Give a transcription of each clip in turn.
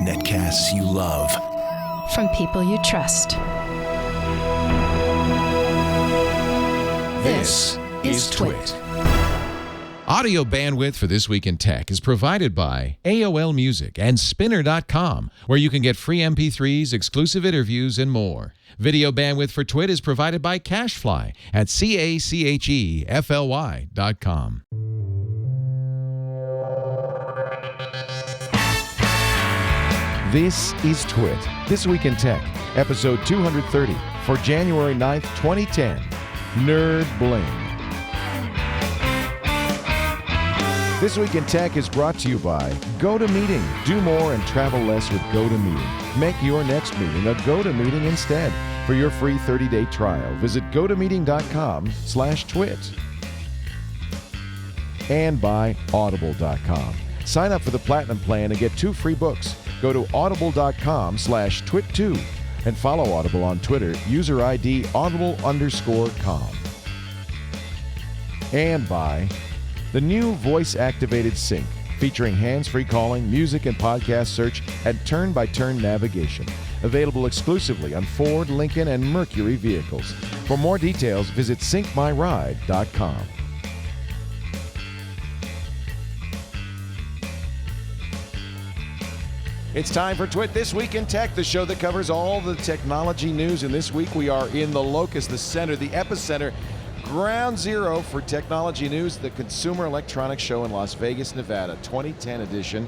Netcasts you love. From people you trust. This is TWiT. Audio bandwidth for This Week in Tech is provided by AOL Music and Spinner.com, where you can get free MP3s, exclusive interviews, and more. Video bandwidth for TWiT is provided by CacheFly at CacheFly.com. This is TWiT, This Week in Tech, episode 230 for January 9th, 2010. Nerd Bling. This Week in Tech is brought to you by GoToMeeting. Do more and travel less with GoToMeeting. Make your next meeting a GoToMeeting instead. For your free 30-day trial, visit gotomeeting.com/twit. And by Audible.com. Sign up for the Platinum Plan and get 2 free books. Go to audible.com/twit2 and follow Audible on Twitter, user ID audible_com. And by the new voice-activated sync, featuring hands-free calling, music and podcast search, and turn-by-turn navigation. Available exclusively on Ford, Lincoln, and Mercury vehicles. For more details, visit syncmyride.com. It's time for TWiT This Week in Tech, the show that covers all the technology news. And this week we are in the locus, the center, the epicenter, ground zero for technology news, the Consumer Electronics Show in Las Vegas, Nevada, 2010 edition.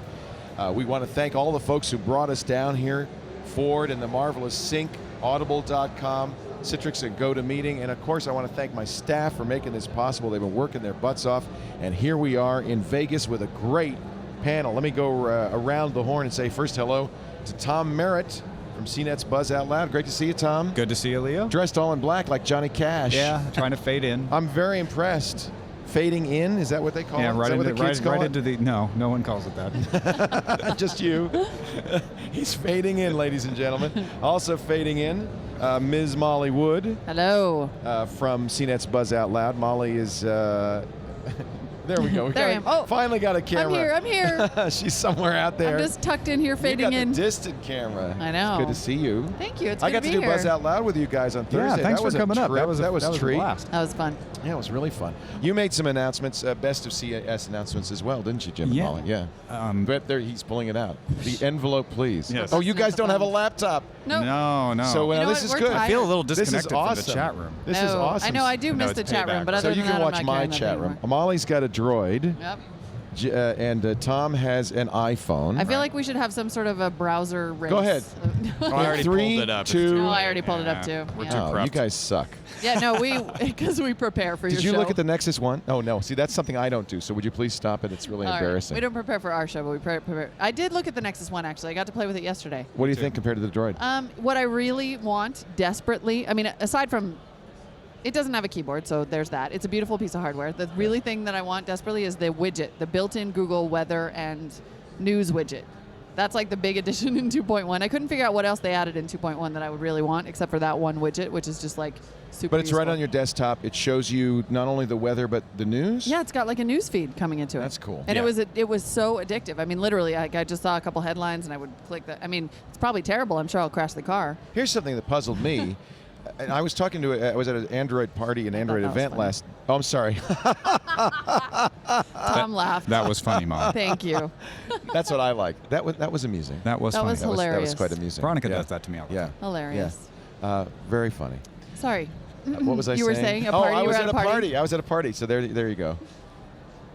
We want to thank all the folks who brought us down here, Ford and the marvelous Sync, Audible.com, Citrix and GoToMeeting. And of course, I want to thank my staff for making this possible. They've been working their butts off. And here we are in Vegas with a great panel. Let me go around the horn and say first hello to Tom Merritt from CNET's Buzz Out Loud. Great to see you, Tom. Good to see you, Leo. Dressed all in black like Johnny Cash. Yeah, trying to fade in. I'm very impressed. Fading in, is that what they call it? Yeah, Is that what the kids call it? into the. No one calls it that. Just you. He's fading in, ladies and gentlemen. Also fading in, Ms. Molly Wood. Hello. From CNET's Buzz Out Loud. Molly is. There we go. There I am. Oh, finally got a camera. I'm here. She's somewhere out there. I'm just tucked in here, fading you got in. The distant camera. I know. It's good to see you. Thank you. It's I good got to to be do here. Buzz Out Loud with you guys on Thursday. Yeah, thanks that was for coming up. That was a treat. blast. That was fun. Yeah, it was really fun. You made some announcements, best of CES announcements as well, didn't you, Jim and Molly? Yeah. But there, he's pulling it out. The envelope, please. Yes. Oh, you guys don't have a laptop. Nope. No. So You know this what? is We're good. tired. I feel a little This is disconnected awesome. from the chat room. This is awesome. I know. I do miss it's the chat room, payback. but So other you than can that, watch I'm my not chat room. anymore. Molly's got a Droid. Yep. And Tom has an iPhone. I feel like we should have some sort of a browser race. Go ahead. I already 3, pulled it up. 2. No, I already pulled it up too. We're Yeah. too Oh, you prepped. guys suck. Yeah, no, because we prepare for your Did show. you look at the Nexus One? Oh, no. See, that's something I don't do. So would you please stop it? It's really All right. embarrassing. We don't prepare for our show, but we prepare. I did look at the Nexus One, actually. I got to play with it yesterday. What do you think compared to the Droid? What I really want desperately, I mean, aside from, it doesn't have a keyboard, so there's that. It's a beautiful piece of hardware. The really thing that I want desperately is the widget, the built-in Google weather and news widget. That's like the big addition in 2.1. I couldn't figure out what else they added in 2.1 that I would really want, except for that one widget, which is just like super But it's right useful. on your desktop. It shows you not only the weather, but the news? Yeah, it's got like a news feed coming into it. That's cool. And Yeah. it was so addictive. I mean, literally, I just saw a couple headlines and I would click that. I mean, it's probably terrible. I'm sure I'll crash the car. Here's something that puzzled me. And I was talking to, I was at an Android party, an Android that was event funny. last. Oh, I'm sorry. Tom laughed. That was funny, Mom. Thank you. That's what I like. That was amusing. That was That funny. was That hilarious. was quite amusing. Veronica Yeah. does that to me all the Yeah. time. Hilarious. Yeah. Very funny. Sorry. What was I saying? You were saying a Oh, party? I You was were at a party. I was at a party. So there you go.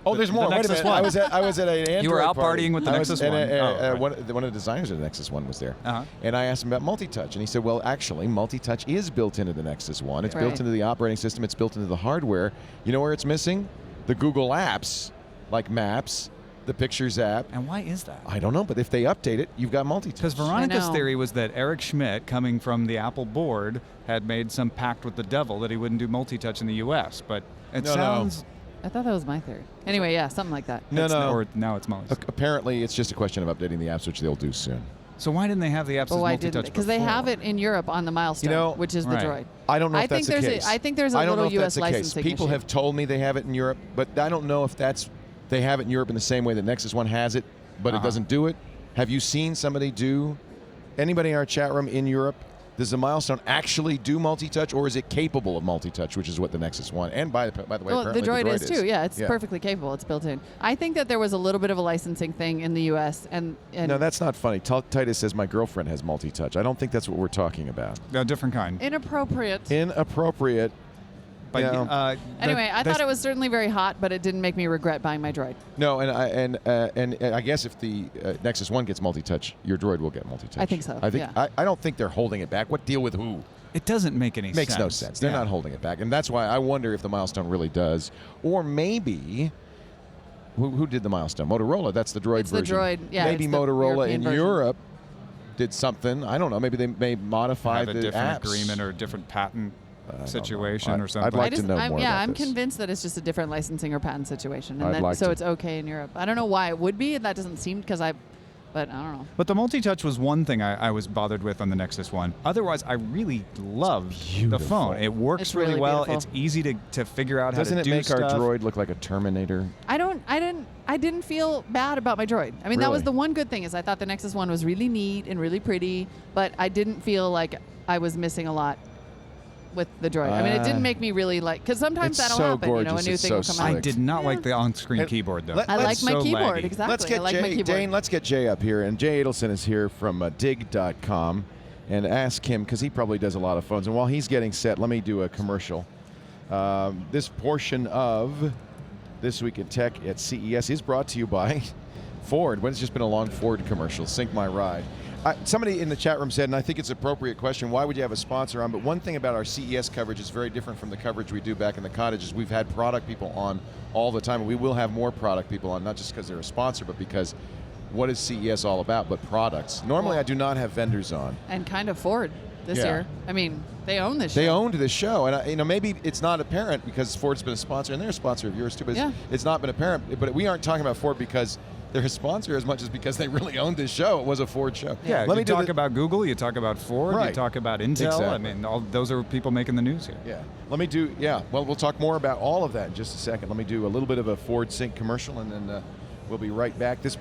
Oh, there's more. the Wait a Nexus minute. One. I was at an Android You were out party. partying with the I was- Nexus and, One. Oh, right. one of the designers of the Nexus One was there. Uh-huh. And I asked him about multi-touch. And he said, well, actually, multi-touch is built into the Nexus One. It's Right. built into the operating system. It's built into the hardware. You know where it's missing? The Google apps, like Maps, the Pictures app. And why is that? I don't know, but if they update it, you've got multi-touch. Because Veronica's know. theory was that Eric Schmidt, coming from the Apple board, had made some pact with the devil that he wouldn't do multi-touch in the U.S. But it No, no. sounds... I thought that was my theory. Anyway, yeah, something like that. No, no. Or now it's Molly's. Apparently, it's just a question of updating the apps, which they'll do soon. So why didn't they have the apps Well, as why multi-touch didn't? Because they before? have it in Europe on the Milestone, You know, which is the right. Droid. I don't know I if that's think the there's case. I think there's a I don't know little if that's U.S. the case. licensing People issue. have told me they have it in Europe, but I don't know if they have it in Europe in the same way that Nexus One has it but it doesn't do it. Have you seen somebody anybody in our chat room in Europe, does the Milestone actually do multi-touch, or is it capable of multi-touch, which is what the Nexus One, and by the way, well, apparently the Droid is too. Yeah, it's Yeah. perfectly capable. It's built in. I think that there was a little bit of a licensing thing in the U.S. and No, that's not funny. Titus says my girlfriend has multi-touch. I don't think that's what we're talking about. A different kind. inappropriate. Inappropriate. But Yeah. Anyway, I thought it was certainly very hot, but it didn't make me regret buying my Droid. No, and I guess if the Nexus One gets multi-touch, your Droid will get multi-touch. I think so, I think yeah. I don't think they're holding it back. What deal with who? It doesn't make any sense. Makes no sense. They're not holding it back, and that's why I wonder if the Milestone really does, or maybe. Who did the Milestone? Motorola. That's the Droid It's the version. Droid, yeah, Maybe it's the Motorola in European version. Europe did something. I don't know. Maybe they may modify Have a the different apps. agreement or a different patent don't know. situation I'd or something. like to know more about I'm this. convinced that it's just a different licensing or patent situation, and I'd like to. it's okay in Europe. I don't know why it would be. That doesn't seem but I don't know. But the multi-touch was one thing I was bothered with on the Nexus One. Otherwise, I really loved the beautiful. phone. It works It's really really well. beautiful. It's easy to figure out Doesn't how it to do make stuff. our Droid look like a Terminator? I didn't feel bad about my Droid. I mean, that was Really? the one good thing is I thought the Nexus One was really neat and really pretty, but I didn't feel like I was missing a lot with the Droid. I mean, it didn't make me really because sometimes it's that'll so happen. gorgeous, A new it's thing so will come slick. out. I did not like the on-screen And keyboard, though. I like my So keyboard, laggy. exactly. Let's get I like Jay, my keyboard. Dane, let's get Jay up here. And Jay Adelson is here from dig.com, and ask him, because he probably does a lot of phones. And while he's getting set, let me do a commercial. This portion of This Week in Tech at CES is brought to you by Ford. Well, it's just been a long Ford commercial, Sync My Ride. Somebody in the chat room said, and I think it's an appropriate question, why would you have a sponsor on? But one thing about our CES coverage is very different from the coverage we do back in the cottage is we've had product people on all the time. And we will have more product people on, not just because they're a sponsor, but because what is CES all about but products? Normally I do not have vendors on. And kind of Ford this Yeah. year. I mean, they own this show. They owned this show, and maybe it's not apparent because Ford's been a sponsor, and they're a sponsor of yours too, but Yeah. it's not been apparent. But we aren't talking about Ford because they're a sponsor as much as because they really owned this show. It was a Ford show. Yeah, Let me you do talk the- about Google, you talk about Ford, Right. you talk about Intel. Exactly. I mean, all those are people making the news here. Yeah. Let me do, well, we'll talk more about all of that in just a second. Let me do a little bit of a Ford Sync commercial, and then we'll be right back. This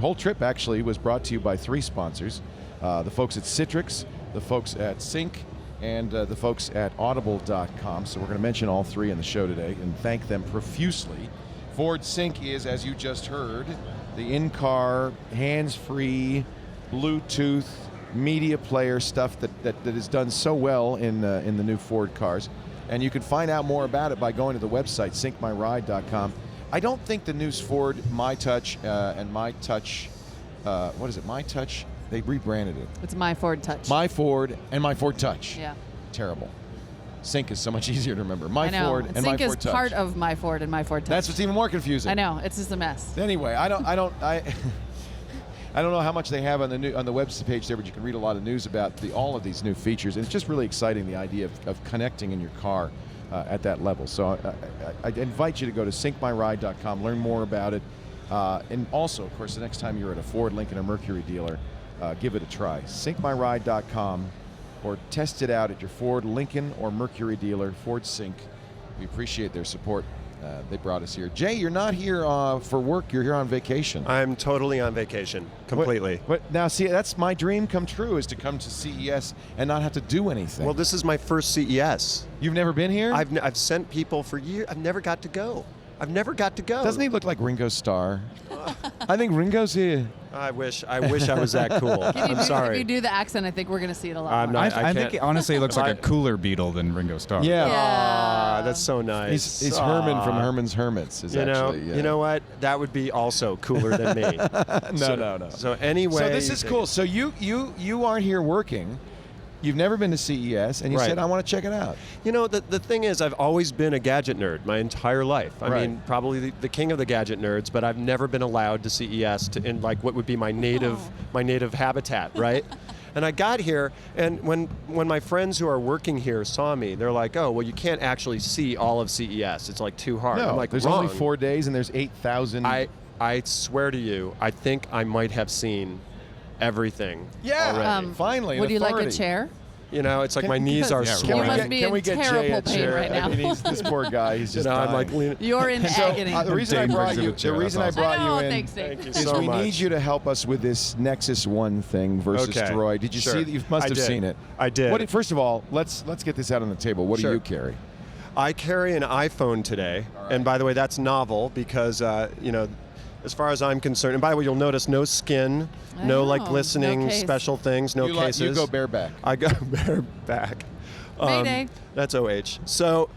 whole trip actually was brought to you by 3 sponsors. The folks at Citrix, the folks at Sync, and the folks at Audible.com. So we're going to mention all 3 in the show today and thank them profusely. Ford Sync is, as you just heard, the in-car, hands-free, Bluetooth, media player stuff that is done so well in the new Ford cars. And you can find out more about it by going to the website, syncmyride.com. I don't think the new Ford MyTouch and MyTouch, what is it, MyTouch? They rebranded it. It's my Ford Touch. My Ford and My Ford Touch. Yeah. Terrible. Sync is so much easier to remember. My I know. Ford and Sync My is Ford Touch. part of my Ford and my Ford Touch. That's what's even more confusing. I know. It's just a mess. Anyway, I don't know how much they have on the website page there, but you can read a lot of news about all of these new features, and it's just really exciting, the idea of connecting in your car at that level. So I invite you to go to syncmyride.com, learn more about it, and also, of course, the next time you're at a Ford, Lincoln, or Mercury dealer, give it a try. Syncmyride.com, or test it out at your Ford, Lincoln, or Mercury dealer. Ford Sync. We appreciate their support. They brought us here. Jay, you're not here for work. You're here on vacation. I'm totally on vacation, completely. But now, see, that's my dream come true, is to come to CES and not have to do anything. Well, this is my first CES. You've never been here? I've sent people for years. I've never got to go. Doesn't he look like Ringo Starr? I think Ringo's here. I wish I was that cool. I'm If sorry. you do the accent, I think we're going to see it a lot I'm more. not- I think can't- it honestly looks like a I- cooler Beetle than Ringo Starr. Yeah. Ah, that's so nice. He's Herman from Herman's Hermits. Is You know, actually, yeah. you know what? That would be also cooler than me. No. So anyway. So this is cool. So you aren't here working. You've never been to CES, and you Right. said, I want to check it out. You know, the thing is, I've always been a gadget nerd my entire life. I Right. mean, probably the king of the gadget nerds, but I've never been allowed to CES in like what would be my native habitat, right? And I got here, and when my friends who are working here saw me, they're like, "Oh, well, you can't actually see all of CES. It's like too hard." No, I'm like, there's wrong. only 4 days, and there's 8,000. I swear to you, I think I might have seen everything. Yeah. already. Finally, an Would you like a authority. chair? It's like my knees are You swollen. must be in terrible pain right now. I mean, this poor guy, he's just I'm dying. like leaning. You're in agony. The reason I Dane brought brings in you, a chair, the reason I that's brought I know, you in thanks, Dave. Thank you is so we much. need you to help us with this Nexus One thing versus Okay. Droid. Did you Sure. see that? You must I have did. seen it. I did. First of all, let's get this out on the table. What do Sure. you carry? I carry an iPhone today, and by the way, that's novel because as far as I'm concerned, and by the way, you'll notice no skin, I no know, like no glistening case. special things, no you cases. You go bareback. I go bareback. Mayday. That's OH. So,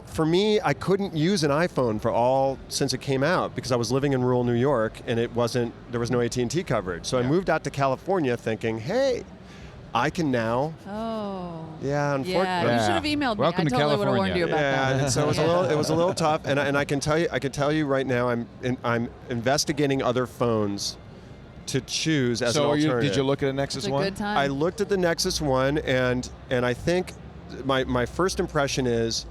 for me, I couldn't use an iPhone since it came out because I was living in rural New York and there was no AT&T coverage. So I moved out to California thinking, hey, I can now. Oh. Yeah, unfortunately. Yeah, you should have emailed Welcome me. to I totally would have warned California. you about that. Yeah, so it was a little tough, and I can tell you right now, I'm investigating other phones to choose as an alternative. Did you look at a Nexus It's a One? good time. I looked at the Nexus One, and I think my first impression is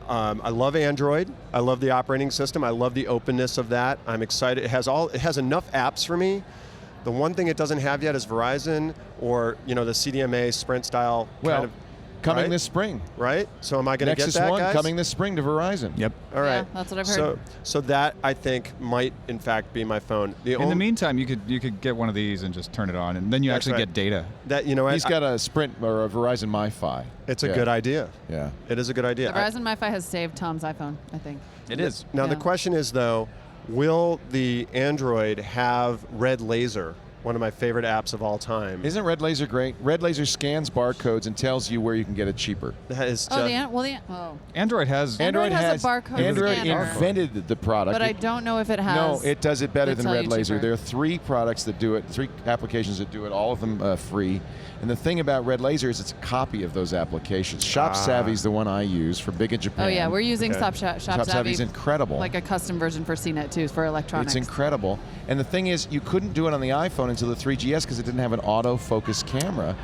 I love Android. I love the operating system. I love the openness of that. I'm excited. It has enough apps for me. The one thing it doesn't have yet is Verizon or the CDMA Sprint style kind of. Coming right? this spring. Right? So am I going to get Nexus that, One guys? coming this spring to Verizon. Yep. All right. Yeah, that's what I've heard. So that I think might in fact be my phone. In the meantime, you could get one of these and just turn it on, and then you That's actually right. get data. that He's got a Sprint or a Verizon MiFi. it's a Yeah. good idea. Yeah. It is a good idea. The Verizon MiFi has saved Tom's iPhone, I think. It is. Now the Yeah. question is though, will the Android have Red Laser? One of my favorite apps of all time. Isn't Red Laser great? Red Laser scans barcodes and tells you where you can get it cheaper. That is Oh, just, Android has. Android has a barcode Android scanner. invented the product. But I don't know if it has. No, it does it better They than tell Red you Laser. cheaper. There are 3 products that do it, 3 applications that do it, all of them free. And the thing about Red Laser is it's a copy of those applications. Shop Savvy is the one I use for Big in Japan. Oh yeah, we're using Okay. Shop Shop Savvy is incredible. like a custom version for CNET too, for electronics. It's incredible. And the thing is, you couldn't do it on the iPhone until the 3GS because it didn't have an autofocus camera.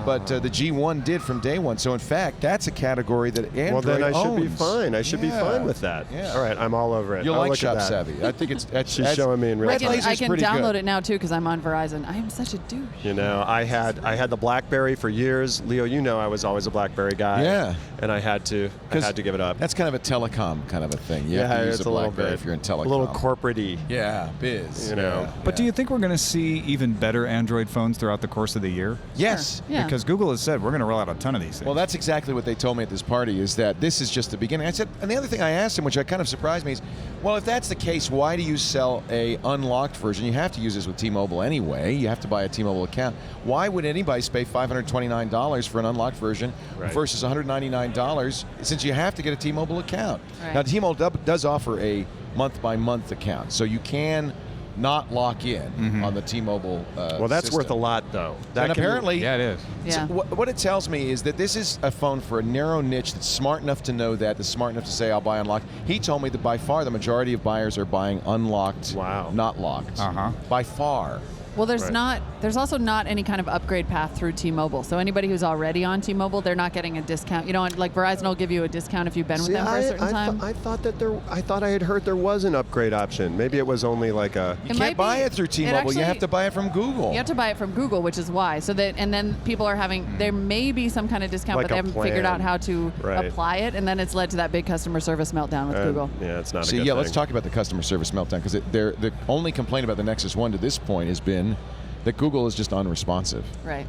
But the G1 did from day one. So in fact, that's a category that Android well, then I should be owns. fine. I should be Yeah. fine with that. Yeah. All right, I'm all over it. You'll I'll like look at Shop that. Savvy. I think it's She's showing me in real Red time. Laser's I can pretty download good. it now too because I'm on Verizon. I am such a douche. I had the BlackBerry for years. Leo, I was always a BlackBerry guy. Yeah. And I had to give it up. That's kind of a telecom kind of a thing. You have to use it's a a little BlackBerry bit. if you're in telecom. A little corporate-y. Yeah, biz. Yeah. But do you think we're going to see even better Android phones throughout the course of the year? Yes. Yeah. Because Google has said we're going to roll out a ton of these things. Well, that's exactly what they told me at this party, is that this is just the beginning. I said, and the other thing I asked him, which kind of surprised me, is, well, if that's the case, why do you sell a unlocked version? You have to use this with T-Mobile anyway. You have to buy a T-Mobile account. Why would anybody pay $529 for an unlocked version Right. versus $199 since you have to get a T-Mobile account? Right. Now, T-Mobile does offer a month-by-month account, so you can not lock in on the T-Mobile Well, that's system. worth a lot, though. That And can be- apparently, yeah, it is. Yeah. so what it tells me is that this is a phone for a narrow niche that's smart enough to know that's smart enough to say, I'll buy unlocked. He told me that by far the majority of buyers are buying unlocked, Wow. not locked. Uh-huh. By far. Well, Right. there's also not any kind of upgrade path through T-Mobile. So anybody who's already on T-Mobile, they're not getting a discount. like Verizon will give you a discount if you've been with them for a certain time. I thought I had heard there was an upgrade option. Maybe it was only like a. You It can't might buy be- it through it T-Mobile. You actually- have to buy it from Google. You have to buy it from Google, which is why. And then people are having, there may be some kind of discount, Like but they a haven't figured plan. out how to Right. apply it. And then it's led to that big customer service meltdown with Google. Yeah, it's not a So good yeah, thing. let's talk about the customer service meltdown, because the only complaint about the Nexus One to this point has been that Google is just unresponsive. Right.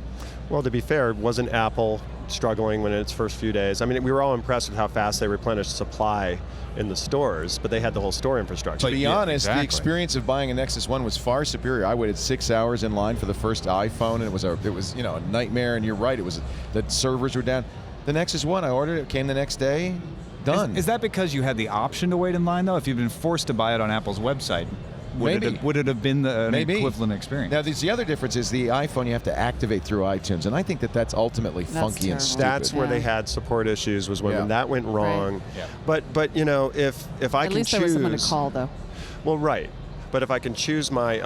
Well, to be fair, wasn't Apple struggling when in its first few days? I mean, we were all impressed with how fast they replenished supply in the stores, but they had the whole store infrastructure. To be yeah, honest, exactly. the experience of buying a Nexus One was far superior. I waited 6 hours in line for the first iPhone, and it was a nightmare. And you're right, the servers were down. The Nexus One, I ordered it, came the next day, done. Is that because you had the option to wait in line, though? If you've been forced to buy it on Apple's website, Maybe. would it have been an Maybe. equivalent experience? Now, the other difference is the iPhone you have to activate through iTunes, and I think that's ultimately That's funky and terrible. stupid. That's where Yeah. they had support issues, was when Yeah. that went wrong. Yeah. But if I At can least choose, there was someone to call, though. Well, right. But if I can choose my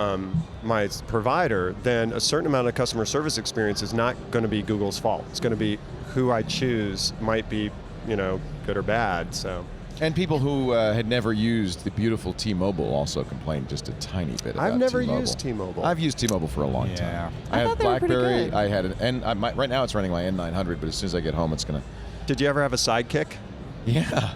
my provider, then a certain amount of customer service experience is not going to be Google's fault. It's going to be who I choose might be, good or bad. So. And people who had never used the beautiful T-Mobile also complained just a tiny bit about I've never T-Mobile. used T-Mobile. I've used T-Mobile for a long Yeah. time. I had thought they were pretty BlackBerry. good. I had right now it's running my N900, but as soon as I get home, it's gonna. Did you ever have a sidekick? Yeah,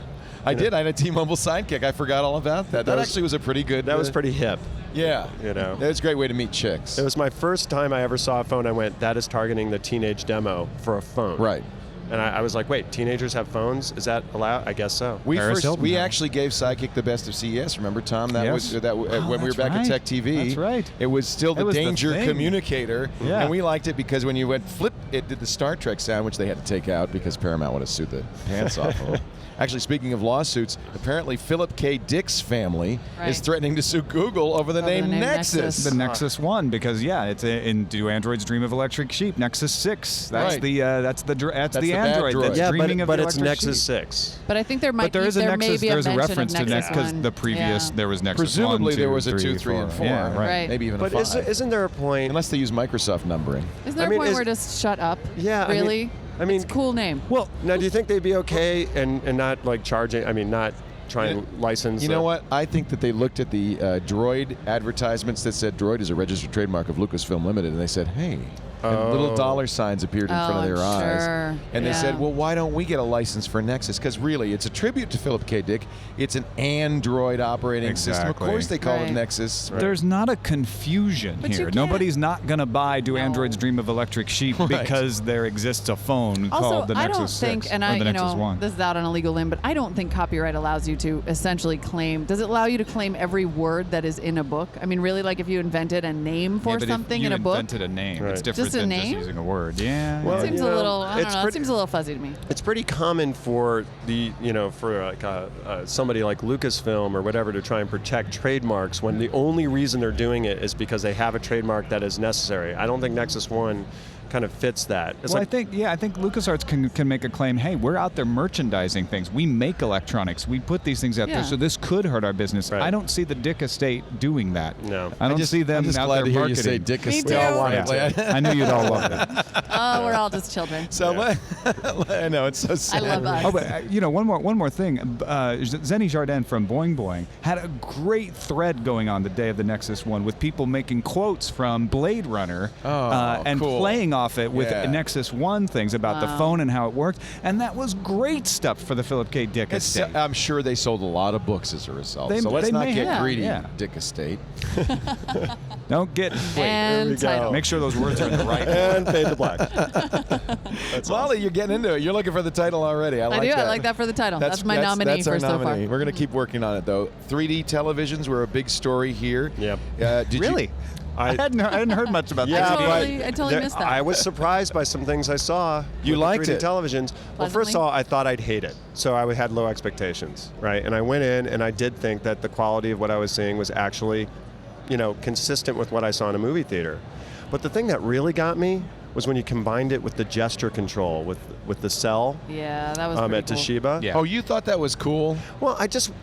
I did. I had a T-Mobile Sidekick. I forgot all about that. That actually was a pretty good. That was pretty hip. Yeah, You know. it was a great way to meet chicks. It was my first time I ever saw a phone. I went, that is targeting the teenage demo for a phone. Right. And I was like, wait, teenagers have phones? Is that allowed? I guess so. Paris Hilton We had it. actually gave Sidekick the best of CES. Remember, Tom? That Yes. was when we were that's back right. at Tech TV. That's right. It was still the It was the danger thing. communicator, Yeah. and we liked it because when you went flip, it did the Star Trek sound, which they had to take out because Paramount would have sued the pants off of them. Actually, speaking of lawsuits, apparently Philip K. Dick's family is Right. threatening to sue Google over the name Nexus. The Nexus One, because it's in Do Androids Dream of Electric Sheep? Nexus 6. That's Right. that's the bad Android droid. that's Yeah, dreaming of but the it's electric Nexus sheep. 6. But I think there might But there is a there Nexus. may be there's a mention reference of to Nexus because One. the previous Yeah. there was Nexus Presumably 1, there 2, was a 2, 3, 3, and 4. Yeah, right. Right. Maybe even But a 5. isn't there a point? Unless they use Microsoft numbering. Isn't there I mean, a point is- where just shut up? Yeah, I mean- Really? I mean- it's a cool name. Well, Now, do you think they'd be okay and not like charging? I mean, not trying to license. You know what? I think that they looked at the Droid advertisements that said Droid is a registered trademark of Lucasfilm Limited, and they said, hey. And little dollar signs appeared in front of their I'm eyes. sure. And they Yeah. said, well, why don't we get a license for Nexus? Because really, it's a tribute to Philip K. Dick. It's an Android operating system. Of Exactly. course they call it Right. Nexus. there's not a confusion But you here. can't- Nobody's not going to buy Do No. Androids Dream of Electric Sheep Right. because there exists a phone Also, called the I Nexus don't 6 think, and or I, the you Nexus know, 1. this is out on a legal limb, but I don't think copyright allows you to essentially claim. Does it allow you to claim every word that is in a book? I mean, really, like if you invented a name for Yeah, but something if you in a book, invented a name. Right. It's different Just a than name? just using a word. Yeah. Well, it seems you a know, little. I don't it's know. It pretty- seems a little fuzzy to me. It's pretty common for for like somebody like Lucasfilm or whatever to try and protect trademarks when the only reason they're doing it is because they have a trademark that is necessary. I don't think Nexus One kind of fits that. It's Well, like, I think LucasArts can make a claim. Hey, we're out there merchandising things. We make electronics. We put these things out Yeah. there, so this could hurt our business. Right. I don't see the Dick estate doing that. No. I don't see them I'm just out glad there to hear marketing. you say Dick Me estate. too. We all wanted Yeah. I knew you'd all love it. Oh, we're all just children. So I know it's so sad. I love us. Oh, but one more thing. Zenny Jardin from Boing Boing had a great thread going on the day of the Nexus One with people making quotes from Blade Runner and cool. playing off it with Yeah. Nexus One things about the Wow. phone and how it worked, and that was great stuff for the Philip K. Dick estate. I'm sure they sold a lot of books as a result. They- so let's they not may get have, greedy, yeah. Dick estate. Don't get And we go. title. Make sure those words are in the right. and fade to black. Molly, you're getting into it. You're looking for the title already. I like do. that. I like that for the title. That's my nominee that's for our so far. nominee. We're going to keep working on it, though. 3D televisions were a big story here. Yep. Did Really? You, I hadn't heard much about Yeah, that. I totally there- missed that. I was surprised by some things I saw. You with the liked 3D it? televisions. Well, first Pleasantly? of all, I thought I'd hate it, so I had low expectations, right? And I went in, and I did think that the quality of what I was seeing was actually, consistent with what I saw in a movie theater. But the thing that really got me was when you combined it with the gesture control with the cell yeah, that was at pretty cool. Toshiba. Yeah. Oh, you thought that was cool? Well,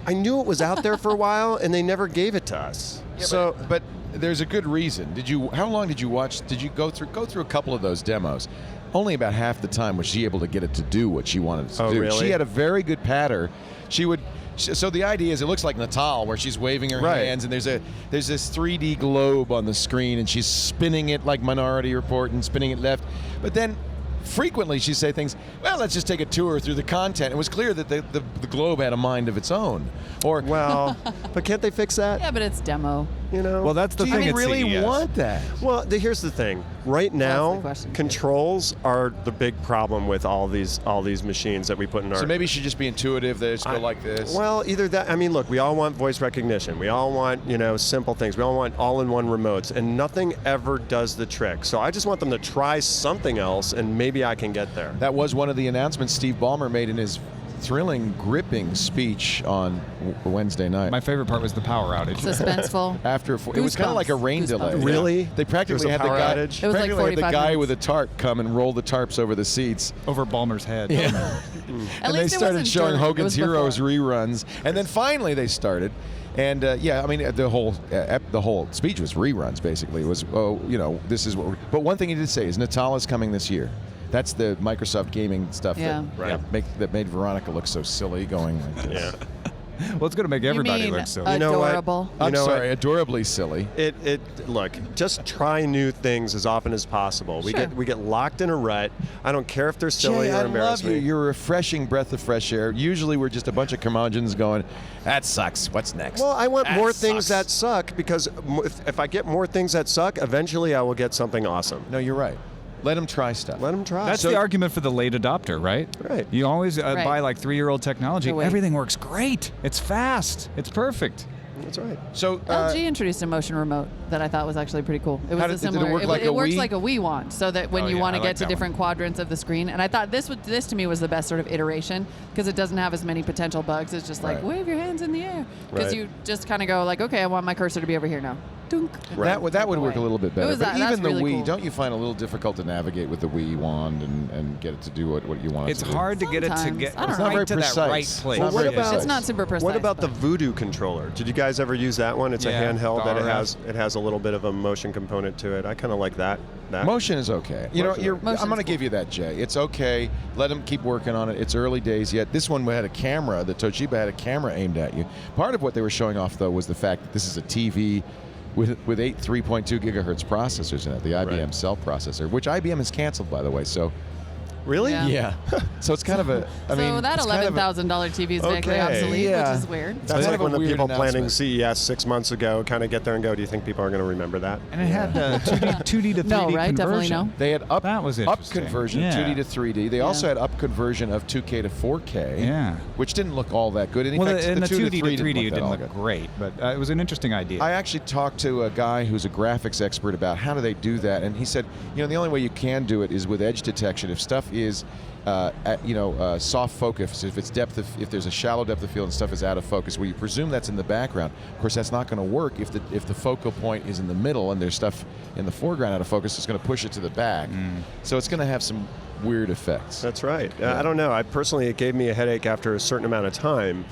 I knew it was out there for a while, and they never gave it to us. So, but there's a good reason. How long did you watch? Did you go through a couple of those demos? Only about half the time was she able to get it to do what she wanted it to Oh, do. really? She had a very good patter. So the idea is it looks like Natal, where she's waving her Right. hands, and there's this 3D globe on the screen, and she's spinning it like Minority Report and spinning it left. But then frequently she'd say things, well, let's just take a tour through the content. It was clear that the globe had a mind of its own. Or, Well, but can't they fix that? Yeah, but it's demo. Well, that's the do thing. you at really CES. want that? Well, here's the thing. Right the now, question, too. controls are the big problem with all these machines that we put in our. So maybe it should just be intuitive. They just go like this. Well, either that. I mean, look, we all want voice recognition. We all want simple things. We all want all-in-one remotes, and nothing ever does the trick. So I just want them to try something else, and maybe I can get there. That was one of the announcements Steve Ballmer made in his thrilling, gripping speech on Wednesday night. My favorite part was the power outage. Suspenseful. After it was kind of like a rain Goosebumps. delay. Really? They practically There's had a the power guy. outage? It was like practically had the 45 guy minutes. with a tarp come and roll the tarps over the seats. Over Balmer's head. At And they least it started wasn't showing dirt. It Hogan's was Heroes before. reruns, and then finally they started. And the whole speech was reruns basically. It was this is what. But one thing he did say is Natal is coming this year. That's the Microsoft gaming stuff Yeah. that made Veronica look so silly going like this. Yeah. Well, it's going to make everybody look silly. You know what? Adorable. You I'm know sorry, what? adorably silly. Look, just try new things as often as possible. Sure. We get locked in a rut. I don't care if they're silly Jay, or I embarrass love you. me. You're a refreshing breath of fresh air. Usually we're just a bunch of curmudgeons going, that sucks. What's next? Well, I want That more things sucks." that suck because if I get more things that suck, eventually I will get something awesome. No, you're right. Let them try stuff. Let them try. That's the argument for the late adopter, right? Right. You always Right. buy like 3-year-old technology. So wait. Everything works great. It's fast. It's perfect. That's right. So LG introduced a motion remote that I thought was actually pretty cool. It was How a did it similar. work like a works Wii? like a Wii wand, so that when Oh, you yeah, want I to like get to that different quadrants of the screen, and I thought this to me was the best sort of iteration because it doesn't have as many potential bugs. It's just like Right. wave your hands in the air because Right. you just kind of go like, okay, I want my cursor to be over here now. Dunk. that would work a little bit better. It was But that- that's even the really Wii, cool. don't you find it a little difficult to navigate with the Wii wand and get it to do what you want it It's to do? hard to get it to Sometimes. get I don't right know. Not very to that precise. right It's place. not Well, what very about- precise. It's not super precise. What about the but- Voodoo controller? Did you guys ever use that one? It's Yeah, a handheld that the it has a little bit of a motion component to it. I kind of like that. Motion is okay. You know, Motion's I'm Motion's going to cool. give you that, Jay. It's okay. Let them keep working on it. It's early days yet. This one had a camera. The Toshiba had a camera aimed at you. Part of what they were showing off, though, was the fact that this is a TV with 8 3.2 gigahertz processors in it, the IBM Right. Cell processor, which IBM has canceled, by the way. So, Really? Yeah. so it's kind of a. I mean, so that it's kind of a- $11,000 TV is vaguely Okay. obsolete, Yeah. which is weird. That's Kind like of a when the weird people planning announcement. CES 6 months ago kind of get there and go, do you think people are going to remember that? And it had 2D to 3D No, right? conversion. Definitely no. They had That was up interesting. conversion, Yeah. 2D to 3D. They also had up conversion of 2K to 4K, Yeah. which didn't look all that good. And in Well, fact, in the 2 2D to 3D, it that didn't all look good. great, but it was an interesting idea. I actually talked to a guy who's a graphics expert about how do they do that, and he said, the only way you can do it is with edge detection. If stuff is, soft focus, if it's if there's a shallow depth of field and stuff is out of focus, well, you presume that's in the background. Of course, that's not going to work if the focal point is in the middle and there's stuff in the foreground out of focus. It's going to push it to the back, so it's going to have some weird effects. That's right. I don't know. It gave me a headache after a certain amount of time.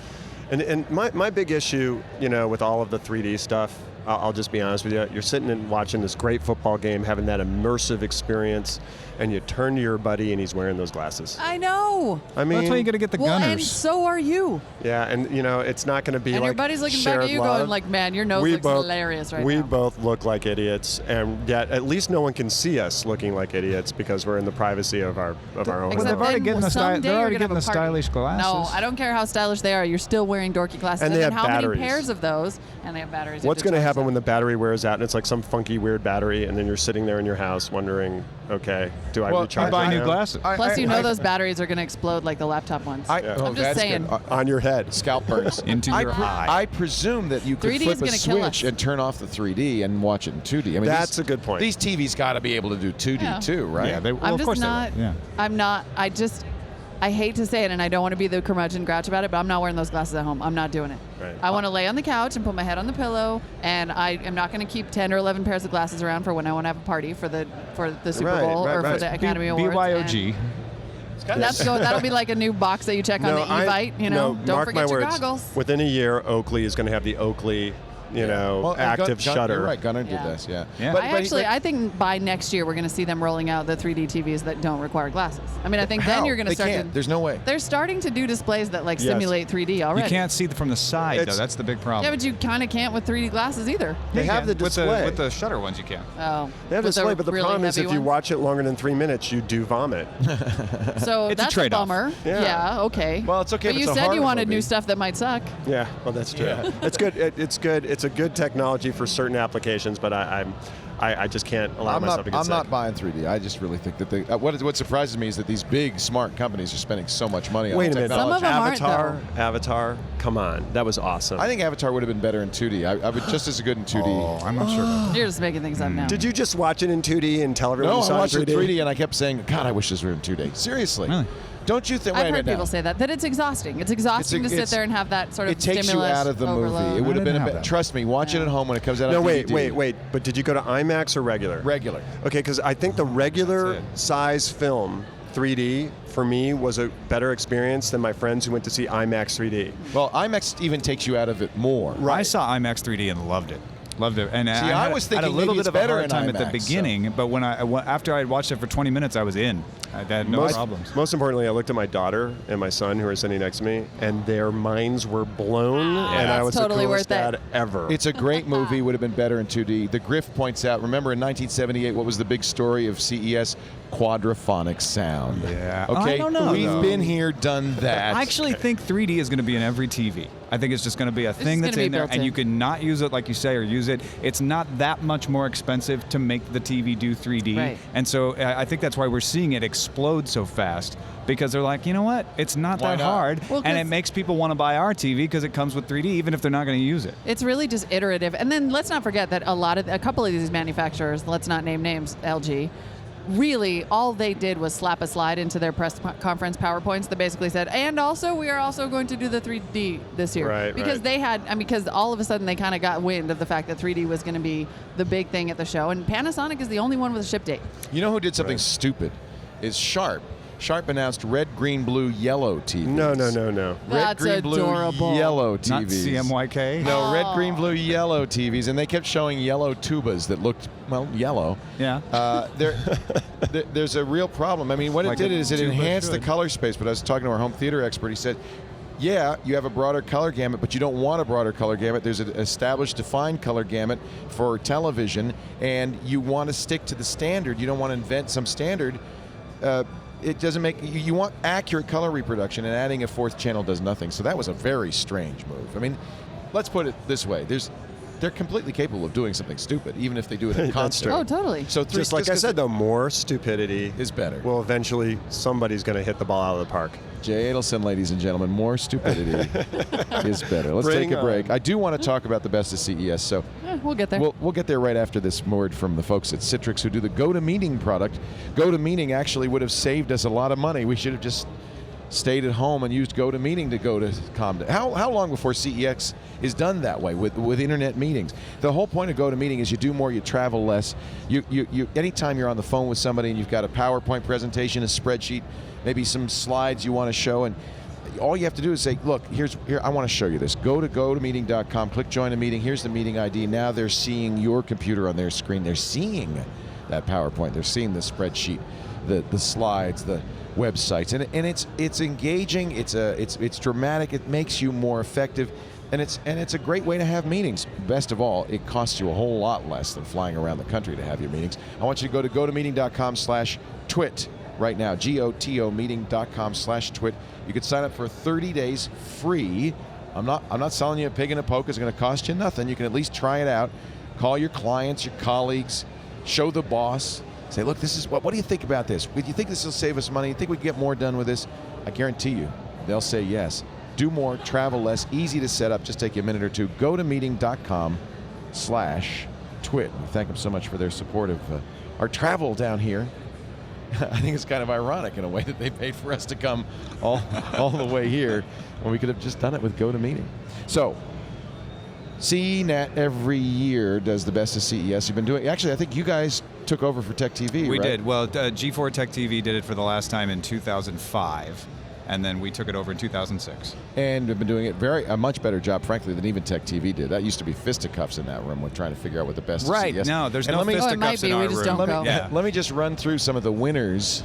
And my big issue, with all of the 3D stuff, I'll just be honest with you, you're sitting and watching this great football game, having that immersive experience, and you turn to your buddy and he's wearing those glasses. I know. I mean, That's why you got to get the Well, and gunners. so are you. yeah, and it's not going to be And like your buddy's looking back shared at you love. going like, man, your nose looks hilarious right we now. both look like idiots, and yet at least no one can see us looking like idiots because we're in the privacy of our own Well, Except they're home. already then getting the someday they're you're already gonna getting have the a party. stylish glasses. No, I don't care how stylish they are. You're still wearing dorky glasses. And they then have how batteries. many pairs of those? And they have batteries. What's going to happen when the battery wears out and it's like some funky weird battery, and then you're sitting there in your house wondering, okay, do I Well, recharge I buy it new now? glasses. Plus, those batteries are going to explode like the laptop ones. Yeah. I'm just that's saying. good. On your head? Scalp burns Into your eye. I presume that you could 3D flip is a gonna kill switch us. and turn off the 3D and watch it in 2D. I mean, That's a good point. These TVs got to be able to do 2D Yeah. too, right? Yeah, well, I'm of just course not. they will. Yeah. I'm not. I hate to say it, and I don't want to be the curmudgeon grouch about it, but I'm not wearing those glasses at home. I'm not doing it. Right. I want to lay on the couch and put my head on the pillow, and I am not going to keep 10 or 11 pairs of glasses around for when I want to have a party for the Super Right, Bowl right, or for right. the Academy Awards. BYOG. And that'll be like a new box that you check on the Evite. Don't mark forget my your words. goggles. Within a year, Oakley is going to have the Oakley, Well, and active shutter. You're right, Gunnar did Yeah. this, yeah. Yeah. I think by next year we're going to see them rolling out the 3D TVs that don't require glasses. I mean, I think How? then you're going to They start can't. to. There's no way. They're starting to do displays that Yes. simulate 3D already. You can't see from the side, though. It's- That's the big problem. Yeah, but you kind of can't with 3D glasses either. They You have the can. display. With the shutter ones, you can. Oh, They have with display, but the really problem is if heavy you ones? watch it longer than 3 minutes, you do vomit. So It's a that's trade-off. bummer. Yeah. Okay. Well, it's okay But if you it's a said you horror wanted movie. new stuff that might suck. Yeah, well, that's true. Yeah. It's good. It's good. It's a good technology for certain applications, but I just can't allow myself to get I'm sick. not buying 3D. I just really think that what surprises me is that these big smart companies are spending so much money on Wait a minute. technology. Some of them aren't, Avatar. Come on, that was awesome. I think Avatar would have been better in 2D. I would just as good in 2D. Oh, I'm not sure about that. You're just making things up now. Did you just watch it in 2D and tell everyone No, you saw I watched it it in 3D and I kept saying, God, I wish this were in 2D. Seriously. Really? Don't you think? I've wait a heard minute people now. say that it's exhausting. It's exhausting to sit there and have that sort of It takes you stimulus out of the overload. movie. It would have didn't been have that. trust me, watch it at home when it comes out No, on wait, DVD. wait. But did you go to IMAX or regular? Regular. Okay, because I think the regular That's it. size film 3D for me was a better experience than my friends who went to see IMAX 3D. Well, IMAX even takes you out of it more. I saw IMAX 3D and loved it. Loved it. And I was thinking had a little maybe bit it's of a better hard in time at the IMAX, beginning, but after I had watched it for 20 minutes, I was in. I had no problems. Most importantly, I looked at my daughter and my son who were sitting next to me, and their minds were blown, and I was totally the coolest worth it. dad ever. It's a great movie. Would have been better in 2D. The Griff points out, remember in 1978, what was the big story of CES? Quadraphonic sound. Yeah. Okay, I don't know, we've though. been here, done that. I actually think 3D is going to be in every TV. I think it's just going to be a thing just that's gonna in be there, built and in. you can not use it like you say, or use it. It's not that much more expensive to make the TV do 3D, Right. and so I think that's why we're seeing it explode so fast. Because they're like, you know what? It's not Why that not? hard, Well, and it 'cause- makes people want to buy our TV because it comes with 3D, even if they're not going to use it. It's really just iterative. And then let's not forget that a couple of these manufacturers, let's not name names, LG, really all they did was slap a slide into their press conference PowerPoints that basically said, and also we are also going to do the 3D this year. Right, because right. they had, because all of a sudden they kind of got wind of the fact that 3D was going to be the big thing at the show. And Panasonic is the only one with a ship date. You know who did something stupid? Is Sharp. Sharp announced red, green, blue, yellow TVs. No. Red, That's green, adorable. blue, yellow TVs. Not CMYK. No, red, green, blue, yellow TVs, and they kept showing yellow tubas that looked, well, yellow. Yeah. There's a real problem. I mean, what Like it did a is it tuba enhanced the should. color space, but I was talking to our home theater expert. He said, yeah, you have a broader color gamut, but you don't want a broader color gamut. There's an established, defined color gamut for television, and you want to stick to the standard. You don't want to invent some standard. It doesn't make you want accurate color reproduction, and adding a fourth channel does nothing. So that was a very strange move. I mean, let's put it this way: they're completely capable of doing something stupid, even if they do it in That's concert. true. Oh, totally. So Just like I said, though, more stupidity is better. Well, eventually somebody's going to hit the ball out of the park. Jay Adelson, ladies and gentlemen, more stupidity is better. Let's Bring take a break. on. I do want to talk about the best of CES, so We'll get there. we'll get there right after this word from the folks at Citrix who do the GoToMeeting product. GoToMeeting actually would have saved us a lot of money. We should have just stayed at home and used GoToMeeting to go to Comden. How long before CES is done that way with internet meetings? The whole point of GoToMeeting is you do more, you travel less. You anytime you're on the phone with somebody and you've got a PowerPoint presentation, a spreadsheet, maybe some slides you want to show, and all you have to do is say, look, here I want to show you this. Go to gotomeeting.com, click join a meeting. Here's the meeting ID. Now they're seeing your computer on their screen. They're seeing that PowerPoint. They're seeing the spreadsheet, the slides, the websites, and it's engaging. It's dramatic. It makes you more effective, and it's a great way to have meetings. Best of all, it costs you a whole lot less than flying around the country to have your meetings. I want you to go to gotomeeting.com/twit right now. gotomeeting.com/twit. You can sign up for 30 days free. I'm not selling you a pig in a poke. It's going to cost you nothing. You can at least try it out. Call your clients, your colleagues, show the boss. Say, look, this is what do you think about this? Do you think this will save us money? You think we can get more done with this? I guarantee you, they'll say yes. Do more, travel less, easy to set up, just take you a minute or two. gotomeeting.com/twit. We thank them so much for their support of our travel down here. I think it's kind of ironic in a way that they paid for us to come all the way here when we could have just done it with GoToMeeting. So, CNET every year does the best of CES. You've been doing. Actually, I think you guys took over for Tech TV. We right? did. Well, G4 Tech TV did it for the last time in 2005, and then we took it over in 2006. And we've been doing it a much better job, frankly, than even Tech TV did. That used to be fisticuffs in that room with trying to figure out what the best Right. of CES. No, there's And no let me- Oh, it might fisticuffs in be. our We just room. don't Let me, go. Yeah. let me just run through some of the winners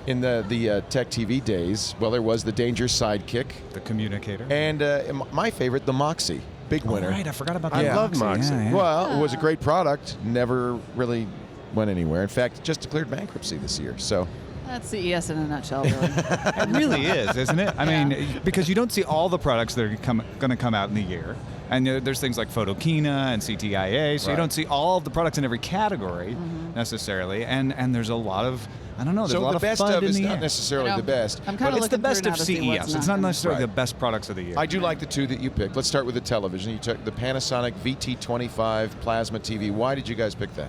in the Tech TV days. Well, there was the Danger Sidekick, The communicator. and my favorite, the Moxie, big winner. Oh, right, I forgot about I that. love Moxie. Yeah, yeah. Well, it was a great product. Never really went anywhere. In fact, just declared bankruptcy this year. So That's CES in a nutshell, really. It really is, isn't it? I mean, because you don't see all the products that are going to come out in the year. And there's things like Photokina and CTIA, so you Right. don't see all of the products in every category necessarily. And there's a lot of, I don't know, there's a so lot the of best fun of in is the not air. necessarily I know. the best. I'm But kind of it's the looking best through of now to see what's CES. It's not necessarily Right. the best products of the year. I do like the two that you picked. Let's start with the television. You took the Panasonic VT25 plasma TV. Why did you guys pick that?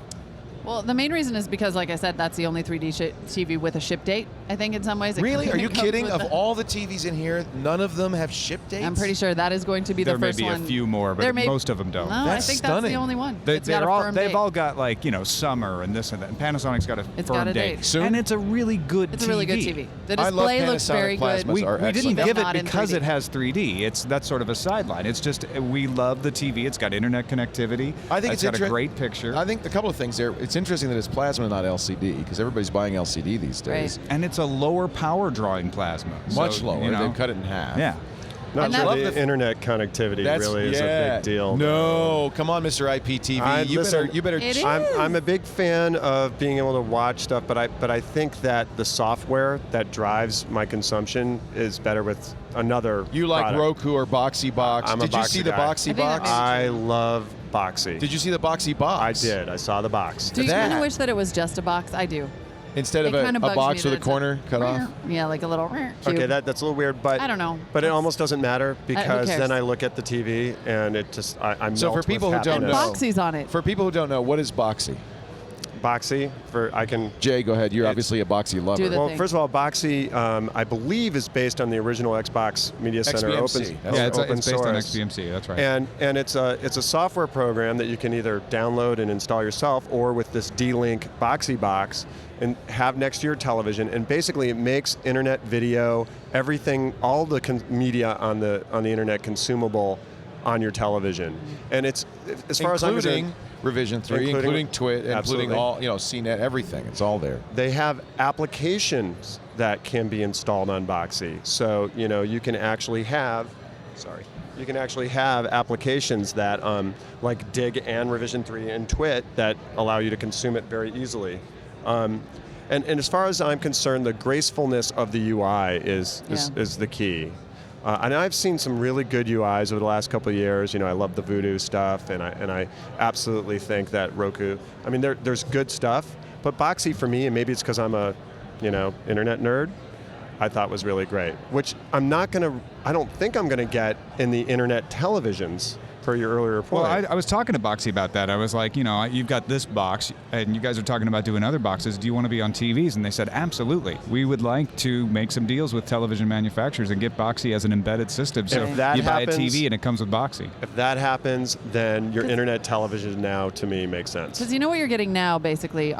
Well, the main reason is because, like I said, that's the only 3D TV with a ship date. I think in some ways. Really? Are you it comes kidding? with Of all the TVs in here, none of them have ship dates? I'm pretty sure that is going to be There the may first be one. a few more, but most of them don't. No, That's I think stunning. that's the only one. They've date. all got like, summer and this and that. And Panasonic's got a It's firm got a date. date. Soon? And it's a really good It's TV. a really good TV. The I love display looks Panasonic very good. plasmas. We are didn't excellent. give it Not in because 3D. it has 3D. That's sort of a sideline. It's just we love the TV. It's got internet connectivity. I think it's got a great picture. I think a couple of things there. It's interesting that it's plasma, not LCD, because everybody's buying LCD these days. Right. And it's a lower power drawing plasma. Much So, lower. you know, They've cut it in half. Yeah. Not And sure that- the internet connectivity really is a big deal. No, come on, Mr. IPTV. You better. It is. I'm a big fan of being able to watch stuff, but I think that the software that drives my consumption is better with another You like product. Roku or Boxee Box? I'm a Did you Boxee see the guy. Boxee I think that Box? may- I love Boxee. Did you see the Boxee Box? I did. I saw the box. Do you that- kind of wish that it was just a box? I do. Instead of It a kinda bugs box me with a that it's corner cut off? Yeah, like a little cube. Okay, that's a little weird, but I don't know. But it almost doesn't matter because cares? then I look at the TV and it just I'm So for people who don't And know- Boxee's on it. For people who don't know, what is Boxee? Boxee I can. Jay, go ahead. You're It's- obviously a Boxee lover. Do the Well, thing. first of all, Boxee I believe is based on the original Xbox Media Center XBMC. open. Yeah, it's open based on source. XBMC. That's right. And it's a software program that you can either download and install yourself, or with this D-Link Boxee Box, and have next to your television. And basically, it makes internet video, everything, all the media on the internet consumable on your television. And it's as far as I'm including concerned, Revision 3, including TWiT, Absolutely. including all, CNET, everything. It's all there. they have applications that can be installed on Boxee. So you can actually have. You can actually have applications that like Dig and Revision 3 and TWiT that allow you to consume it very easily. And as far as I'm concerned, the gracefulness of the UI is the key. And I've seen some really good UIs over the last couple of years. I love the Voodoo stuff, and I absolutely think that Roku. I mean, there's good stuff, but Boxee for me, and maybe it's because I'm a internet nerd, I thought was really great. Which I don't think I'm gonna get in the internet televisions. Per your earlier point. Well, I was talking to Boxee about that. I was like, you've got this box, and you guys are talking about doing other boxes. Do you want to be on TVs? And they said, absolutely. We would like to make some deals with television manufacturers and get Boxee as an embedded system. So If that you buy happens- a TV and it comes with Boxee. If that happens, then your internet television now, to me, makes sense. Because you know what you're getting now, basically.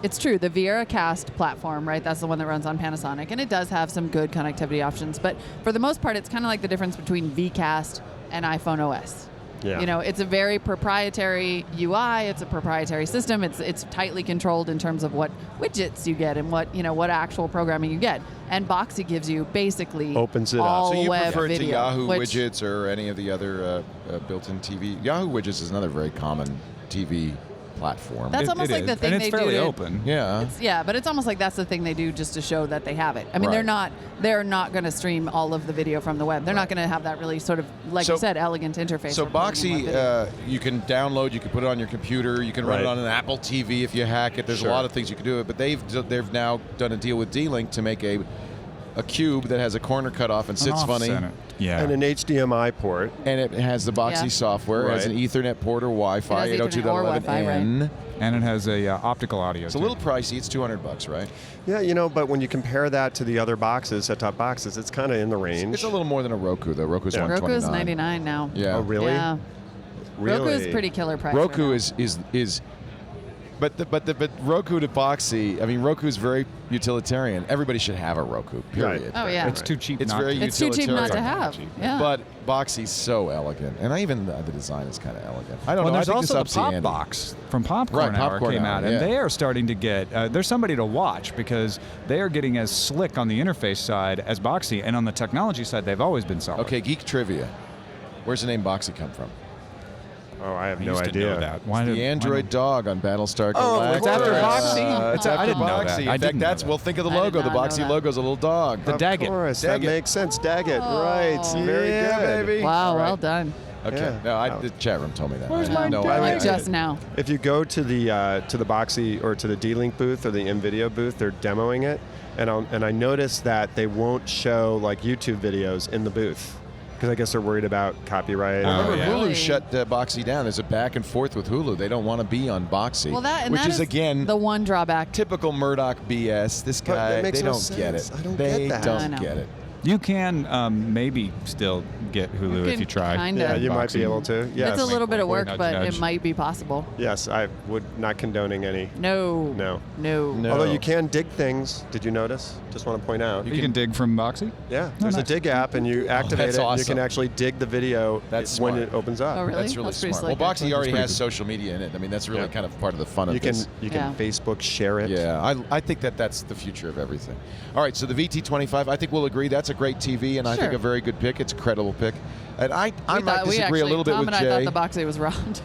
It's true, the Viera Cast platform, right? That's the one that runs on Panasonic, and it does have some good connectivity options. But for the most part, it's kind of like the difference between Vcast and iPhone OS. Yeah. It's a very proprietary UI. It's a proprietary system. It's tightly controlled in terms of what widgets you get and what actual programming you get. And Boxee gives you basically Opens it up. all So you web prefer video, to Yahoo which- widgets or any of the other built-in TV? Yahoo widgets is another very common TV platform. That's It- almost it like is. the thing and it's they fairly do. open. Yeah. Yeah, but it's almost like that's the thing they do just to show that they have it. I mean, Right. they're not going to stream all of the video from the web. They're not going to have that really sort of, like So- you said, elegant interface. So for pulling in web video. Boxee, you can download, you can put it on your computer, you can run it Right. on an Apple TV if you hack it. There's Sure. a lot of things you can do it, but they've now done a deal with D-Link to make a cube that has a corner cut off and sits funny. Off-center. Yeah. And an HDMI port. And it has the Boxee Yeah. software. It has an Right. Ethernet port or Wi-Fi, It has Ethernet or Wi-Fi, 802.11n. And it has a optical audio. It's a little pricey. It's $200, right? Yeah, but when you compare that to the other boxes, set-top boxes, it's kind of in the range. It's a little more than a Roku, though. Roku's Yeah. $129. Roku's $99 now. Yeah. Oh, really? Yeah. Really? Roku is pretty killer price. Roku right now. is but Roku to Boxee, I mean, Roku's very utilitarian. Everybody should have a Roku, period. Right. Oh, yeah. It's too cheap. It's not very to. It's too cheap not to utilitarian. have. Yeah. But Boxee's so elegant, and even the design is kind of elegant. I don't Well, know. I there's think also this the ups the Pop ante. Box from Popcorn Right, Hour Popcorn came Hour, out, yeah. and they are starting to get. They're somebody to watch because they are getting as slick on the interface side as Boxee, and on the technology side, they've always been solid. Okay, geek trivia. Where's the name Boxee come from? Oh, I have I no used to idea. know that. Why The did- Android dog on Battlestar Galactica. Oh, it's after Boxee? It's I after didn't know that. Boxee. I In fact, didn't know that's that. we'll think of the I did logo. The not know Boxee that. logo's a little dog. The Daggett. Of course, Daggett. that makes sense. Daggett, right. Very Yeah, good. baby. Wow, All right. well done. Okay. Yeah. No, the chat room told me that. Where's I my had no Daggett? Like idea. just now. If you go to the Boxee or to the D-Link booth or the NVIDIA booth, they're demoing it, and I noticed that they won't show like YouTube videos in the booth. Because I guess they're worried about copyright. Remember, yeah. Hulu Really? shut Boxee down. There's a back and forth with Hulu. They don't want to be on Boxee. Well, which that is again the one drawback. typical Murdoch BS. This But guy, that makes they no don't get it. sense. I don't they get that. I don't know. get it. You can maybe still get Hulu You if you can try. kinda. Yeah, you might be Boxee. able to. Yes. It's a little bit of work, Nudge, but nudge. it might be possible. Yes, I would not condoning any. No. No. No. No. Although you can dig things. Did you notice? Just want to point out. You can dig from Boxee? Yeah, there's nice. a dig app, and you activate that's it. And you awesome. can actually dig the video That's when smart. it opens up. Oh, really? That's really pretty smart. slick, Well, Boxee actually. already pretty has good. social media in it. I mean, that's really Yeah. kind of part of the fun You of can this. Yeah. Facebook share it. Yeah, I think that's the future of everything. All right, so the VT25, I think we'll agree that's a great TV, and I think Sure. a very good pick. It's a credible pick. And I We might thought- we disagree actually, a little bit Tom with and Jay. I thought the Boxee was round.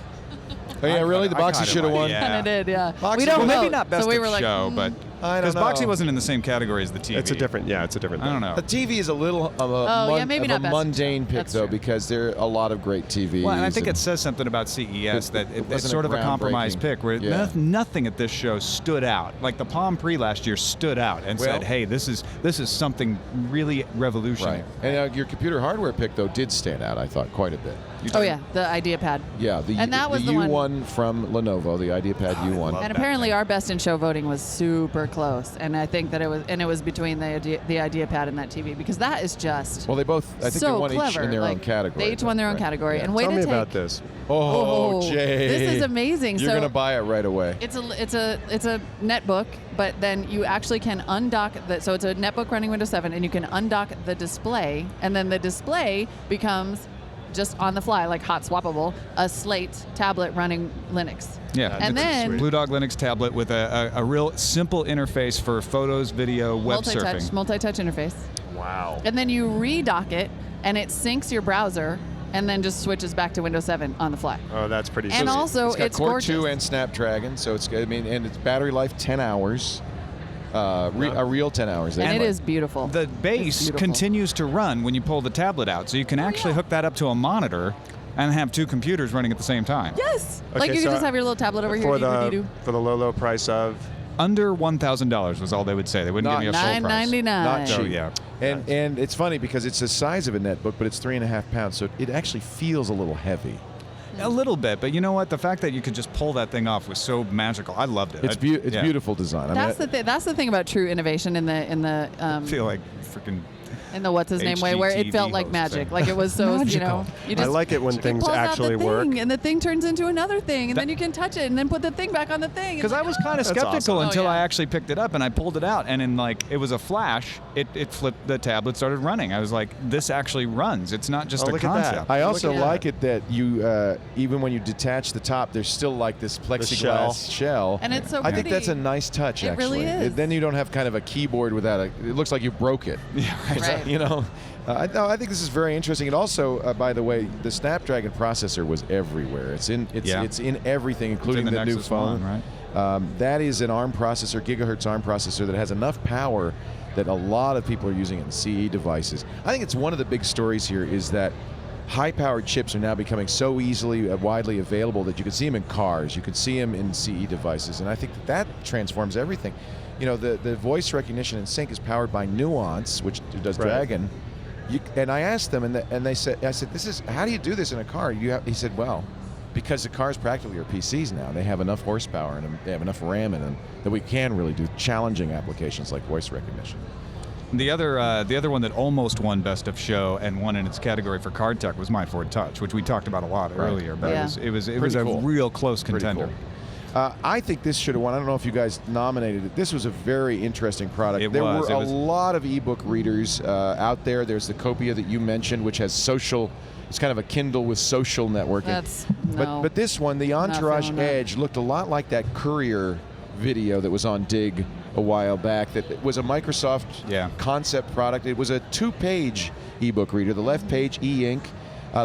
Oh, yeah, really? The I Boxee kinda should have like- won? yeah. Kind of did, yeah. Boxee- we don't well, vote, maybe not best so we of were like, show, but I don't because know. Boxee wasn't in the same category as the TV. It's a different. Yeah, it's a different. I don't thing. know. The TV is a little of a, Oh, yeah, maybe of not a best of mundane show. pick, That's though, true. because there are a lot of great TVs. Well, and I think and it says something about CES that It it's wasn't sort a of a compromise groundbreaking- pick where Yeah. nothing at this show stood out. Like the Palm Pre last year stood out and Well- said, "Hey, this is something really revolutionary." Right. And your computer hardware pick, though, did stand out, I thought, quite a bit. oh yeah, the IdeaPad. Yeah, And that was the U1 one- from Lenovo, the IdeaPad U1. love And that apparently thing. our best in show voting was super close, and I think that it was between the IdeaPad and that TV because that is just Well, they both, I think so they won clever. each in their like, own category. They each won their own Right. category, Yeah. and way Tell to me take. about this. Oh, Jay. This is amazing. You're So going to buy it right away. it's a netbook, but then you actually can undock so it's a netbook running Windows 7, and you can undock the display, and then the display becomes just on the fly, like hot swappable, a Slate tablet running Linux. Yeah. And it's a then- Blue Dog Linux tablet with a real simple interface for photos, video, web surfing. Multi-touch interface. Wow. And then you redock it, and it syncs your browser, and then just switches back to Windows 7 on the fly. Oh, that's pretty. And sweet. also, It's got it's Core gorgeous. 2 and Snapdragon, so it's good. I mean, and it's battery life 10 hours. A real 10 hours. and it Like- is beautiful. The It's base beautiful. continues to run when you pull the tablet out, so you can actually hook that up to a monitor and have two computers running at the same time. Yes. Okay, Like you so can just have your little tablet over for here. the low price of. Under $1,000 was all they would say. They wouldn't Not give me a full price. $9.99. Not So, cheap. yeah. And it's funny because it's the size of a netbook, but it's 3.5 pounds, so it actually feels a little heavy. A little bit, but you know what? The fact that you could just pull that thing off was so magical. I loved it. It's Yeah. beautiful design. That's the thing about true innovation in the I feel like freaking. in the what's his name way, where it HGTV felt like host magic. thing. Like it was so Magical. you I just like it when it things pulls actually out the work. thing, and the thing turns into another thing, and then you can touch it, and then put the thing back on the thing. Because I was kind of That's skeptical awesome. until Oh, yeah. I actually picked it up and I pulled it out, and in like it was a flash. It flipped. The tablet started running. I was like, this actually runs. It's not just Oh, a look at that. concept. I also Look at like it that you, even when you detach the top, there's still like this plexiglass shell. And it's so I think pretty. that's a nice touch, It actually. really is. Then you don't have kind of a keyboard without it looks like you broke it. Yeah, right. Right. You know, I think this is very interesting. And also, by the way, the Snapdragon processor was everywhere. It's in everything, including the the new Nexus phone. One, right? That is an ARM processor, gigahertz ARM processor that has enough power that a lot of people are using it in CE devices. I think it's one of the big stories here is that high-powered chips are now becoming so easily, widely available that you can see them in cars, you can see them in CE devices, and I think that transforms everything. You know, the voice recognition in Sync is powered by Nuance, which does Right. Dragon. And I asked them, and they said, I said, how do you do this in a car? He said, well, because the cars practically are PCs now. They have enough horsepower in them, they have enough RAM in them that we can really do challenging applications like voice recognition. The other one that almost won Best of Show and won in its category for Card Tech was My Ford Touch, which we talked about a lot earlier. But Yeah. it was Pretty a cool. real close Pretty contender. cool. I think this should have won. I don't know if you guys nominated it. This was a very interesting product. There were a lot of ebook readers out there. There's the Copia that you mentioned, which has social. It's kind of a Kindle with social networking. That's no. But this one, the Entourage feeling that. Edge, looked a lot like that Courier video that was on Dig a while back. That it was a Microsoft concept product. It was a 2-page ebook reader. The left page e-ink.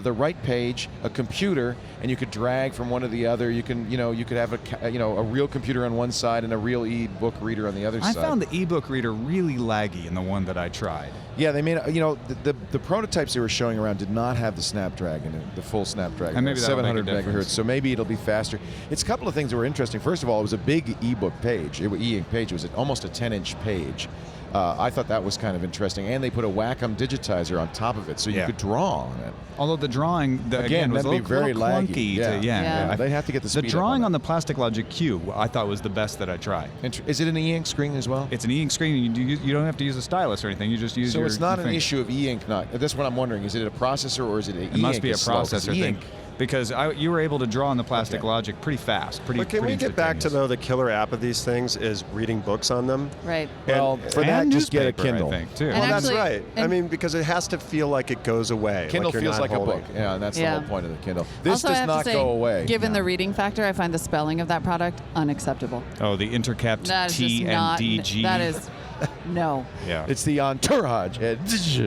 The right page, a computer, and you could drag from one to the other. You can, you could have a real computer on one side and a real e-book reader on the other side. I found the ebook reader really laggy in the one that I tried. Yeah, they made, the prototypes they were showing around did not have the Snapdragon, the full Snapdragon, And maybe that'll make a 700 difference. megahertz. So maybe it'll be faster. It's a couple of things that were interesting. First of all, it was a big ebook page, e-ink page. It was almost a 10-inch page. I thought that was kind of interesting. And they put a Wacom digitizer on top of it, so you Yeah. could draw on it. Although the drawing, again, was a that'd be little very laggy. clunky. Yeah. Yeah. They'd have to get the speed The up drawing on that. the Plastic Logic Q, I thought was the best that I tried. Is it an e-ink screen as well? It's an e-ink screen, and you don't have to use a stylus or anything. You just use So your it's not your an finger. issue of e-ink. That's what I'm wondering. Is it a processor or is it an e-ink? It must be a is slow? 'Cause processor thing. e-ink- Because you were able to draw on the Plastic Logic pretty fast. But can we get back to, though, the killer app of these things is reading books on them? Right. Well, for and that, just get a newspaper, Kindle. I think, too. And Well, that's actually- right. I and- mean, because it has to feel like it goes away. Kindle you're feels not like holding. a book. Yeah, and that's the Yeah. whole point of the Kindle. This Also, I does have not to say, go away. Given No. the reading factor, I find the spelling of that product unacceptable. Oh, the intercapped That is T just and not. DG. That is no. Yeah. It's the Entourage Edge.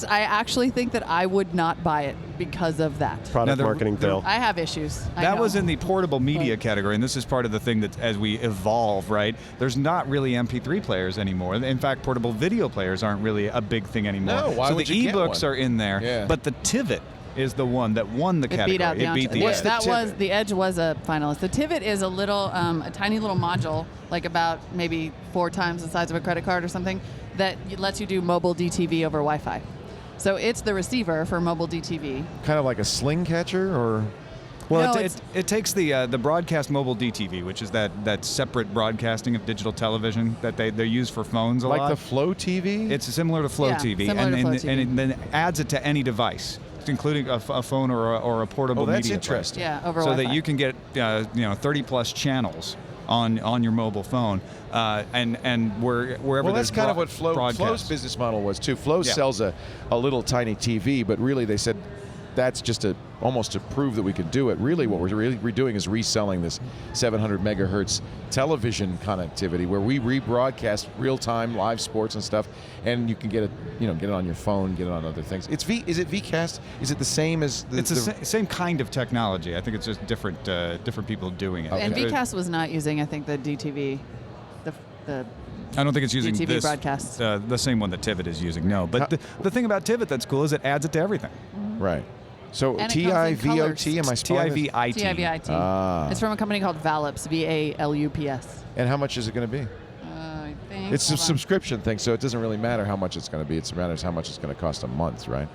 I actually think that I would not buy it because of that. Product Now, marketing fail. I have issues. I That know. was in the portable media category, and this is part of the thing that as we evolve, right? There's not really MP3 players anymore. In fact, portable video players aren't really a big thing anymore. No, why so would the you get ebooks one? are in there, Yeah. but the TWiT is the one that won the It category. beat out the it beat the Entourage. What's Edge. the That TWiT? was the Edge was a finalist. The TWiT is a little, a tiny little module, like about maybe 4 times the size of a credit card or something, that lets you do mobile DTV over Wi-Fi. So it's the receiver for mobile DTV. Kind of like a sling catcher, or Well, No, it takes the broadcast mobile DTV, which is that separate broadcasting of digital television that they use for phones a like lot. the Flow TV. It's similar to Flow Yeah, TV, similar to Flow TV. and it then adds it to any device, including a phone or a portable Oh, that's media player. interesting. Yeah, over So Wi-Fi. that you can get 30 plus channels on your mobile phone, and wherever Well, that's there's kind of what Flow's broadcast. business model was too. Flow Yeah. sells a little tiny TV, but really they said that's just almost to prove that we can do it. Really, what we're doing is reselling this 700 megahertz television connectivity where we rebroadcast real-time live sports and stuff, and you can get it, get it on your phone, get it on other things. Is it VCast? Is it the same as the? It's the same kind of technology. I think it's just different people doing it. And Okay. VCast was not using, I think, the DTV, the I don't think it's using DTV this, broadcasts. the same one that TWiT is using. No, but How- the thing about TWiT that's cool is it adds it to everything. Right. So And it comes in TIVOT, am I spelling this? TIVIT. TIVIT. Ah. It's from a company called Valups, VALUPS. And how much is it going to be? I think. It's a hold on. subscription thing, so it doesn't really matter how much it's going to be. It matters how much it's going to cost a month, right?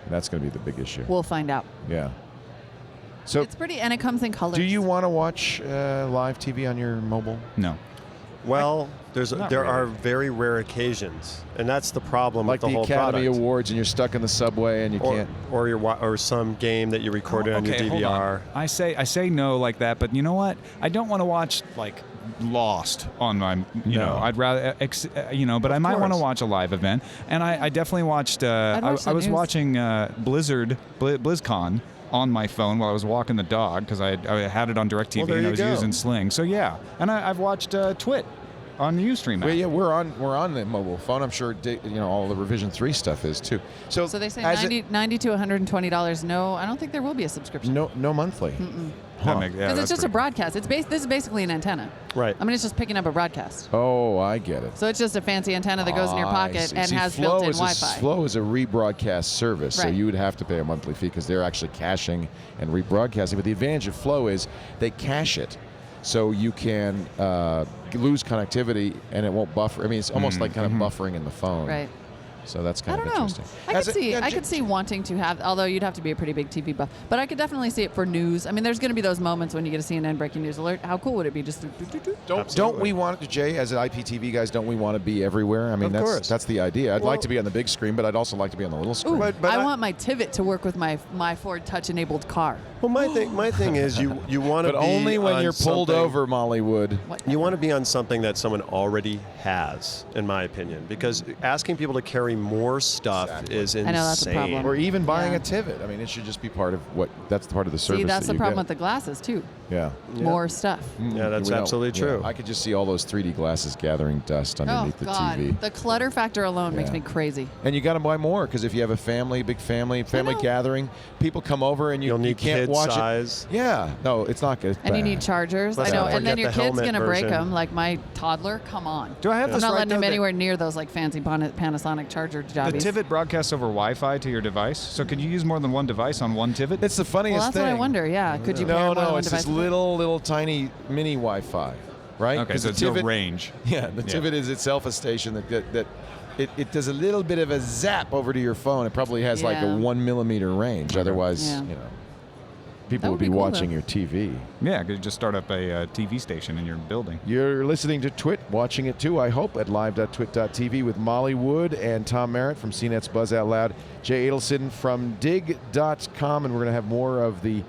And that's going to be the big issue. We'll find out. Yeah. So, It's pretty, and it comes in colors. do you want to watch live TV on your mobile? No. Well, Not there really. are very rare occasions, and that's the problem Like with the the whole Academy product. Awards, and you're stuck in the subway and you can't. or some game that you recorded on your Okay, hold on. DVR. I say no like that, but you know what? I don't want to watch like Lost on my, No. I'd rather, but I might want to course. watch a live event. And I definitely watched, I'd watch I the was news. watching BlizzCon on my phone while I was walking the dog because I had it on DirecTV Well, there and I you was go. using Sling. So yeah, and I've watched TWiT on the Ustream app. Well, yeah, we're on the mobile phone. I'm sure all the Revision 3 stuff is too. So So they say as $90 to $120. No, I don't think there will be a subscription. no monthly. That makes- yeah, Because that's it's just a pretty- broadcast. This is basically an antenna. Right. I mean, it's just picking up a broadcast. Oh, I get it. So it's just a fancy antenna that goes in your I pocket see. and See, has Flow built-in is Wi-Fi. Flow is a rebroadcast service, so Right. you would have to pay a monthly fee because they're actually caching and rebroadcasting. But the advantage of Flow is they cache it, so you can lose connectivity and it won't buffer. I mean, it's almost like kind of buffering in the phone. Right. So that's I kind don't of know. interesting. I could see wanting to have, although you'd have to be a pretty big TV buff. But I could definitely see it for news. I mean, there's going to be those moments when you get a CNN breaking news alert. How cool would it be just to Don't Absolutely. we want to, Jay, as IPTV guys, don't we want to be everywhere? I mean, Of course. that's the idea. I'd Well- like to be on the big screen, but I'd also like to be on the little screen. Ooh, But I I- want my TWiT to work with my Ford Touch-enabled car. Well, my thing is you want to But be only when on you're pulled something- over, Mollywood. You want to be on something that someone already has, in my opinion, because asking people to carry more stuff is insane. I know, that's a problem. Or even buying Yeah. a TWiT. I mean, it should just be part of that's part of the service. See, that's that the you problem get. with the glasses, too. Yeah. More stuff. Yeah, that's We don't- absolutely yeah. true. I could just see all those 3D glasses gathering dust Oh, underneath the God. TV. The clutter factor alone makes Yeah. me crazy. And you got to buy more because if you have a big family know. gathering, people come over and You'll you need can't kid watch size. it. Yeah, no, it's not good. And you need chargers. Let's I know. not And then forget your the kid's helmet going to break version. them. Like my toddler, come on. Do I have I'm this not right, letting him though, that- anywhere near those like fancy Panasonic charger The jobbies. TWiT broadcasts over Wi-Fi to your device, so can you use more than one device on one TWiT? It's the funniest Well, that's thing. what I wonder. Yeah, could you pair No, more than no, one it's this device with it? little tiny mini Wi-Fi. right? Okay, 'Cause so the it's your TWiT range. Yeah, the TWiT is itself a station that it does a little bit of a zap over to your phone. It probably has like a 1 millimeter range. Otherwise, Yeah. people That would would be be cool, watching though. your TV. Yeah, could just start up a TV station in your building. You're listening to TWiT, watching it too, I hope, at live.twit.tv with Molly Wood and Tom Merritt from CNET's Buzz Out Loud, Jay Adelson from dig.com, and we're going to have more of the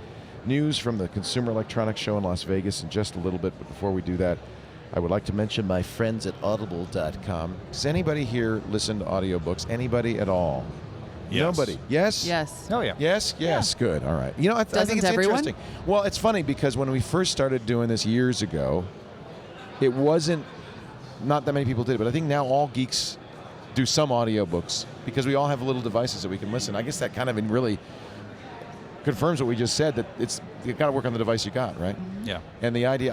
news from the Consumer Electronics Show in Las Vegas in just a little bit. But before we do that, I would like to mention my friends at audible.com. Does anybody here listen to audiobooks? Anybody at all? Yes. Nobody? Yes? Yes. Oh, yeah. Yes? Yes. Good. All right. I think Doesn't it's everyone? interesting. Well, it's funny because when we first started doing this years ago, it wasn't, not that many people did, but I think now all geeks do some audiobooks because we all have little devices that we can listen. I guess that kind of really confirms what we just said, that you got to work on the device you got, right? Yeah. And the idea,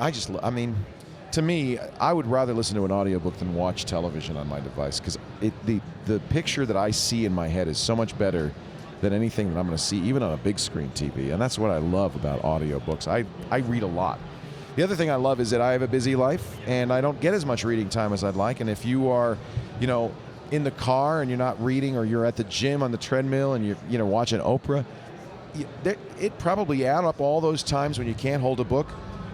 to me, I would rather listen to an audiobook than watch television on my device because the picture that I see in my head is so much better than anything that I'm going to see, even on a big screen TV. And that's what I love about audiobooks. I read a lot. The other thing I love is that I have a busy life and I don't get as much reading time as I'd like. And if you are, in the car and you're not reading, or you're at the gym on the treadmill and you're watching Oprah, it probably add up all those times when you can't hold a book,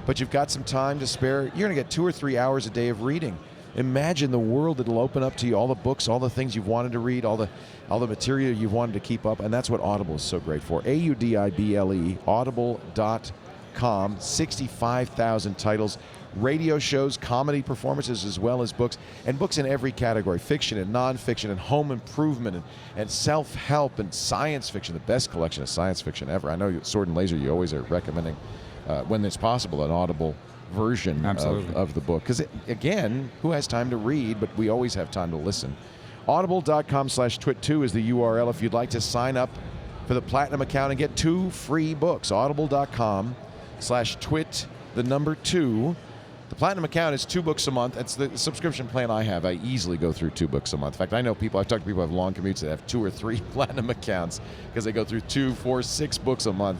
but you've got some time to spare. You're going to get 2 or 3 hours a day of reading. Imagine the world that'll open up to you, all the books, all the things you've wanted to read, all the material you've wanted to keep up, and that's what Audible is so great for. AUDIBLE, audible.com, 65,000 titles, radio shows, comedy performances, as well as books, and books in every category, fiction and nonfiction and home improvement and self-help and science fiction, the best collection of science fiction ever. I know Sword and Laser, you always are recommending, when it's possible, an Audible version of the book. Because, again, who has time to read, but we always have time to listen. Audible.com/twit2 is the URL if you'd like to sign up for the Platinum account and get 2 free books. Audible.com/twit2. The Platinum account is 2 books a month. That's the subscription plan I have. I easily go through 2 books a month. In fact, I know I've talked to people who have long commutes that have 2 or 3 Platinum accounts because they go through 2, 4, 6 books a month.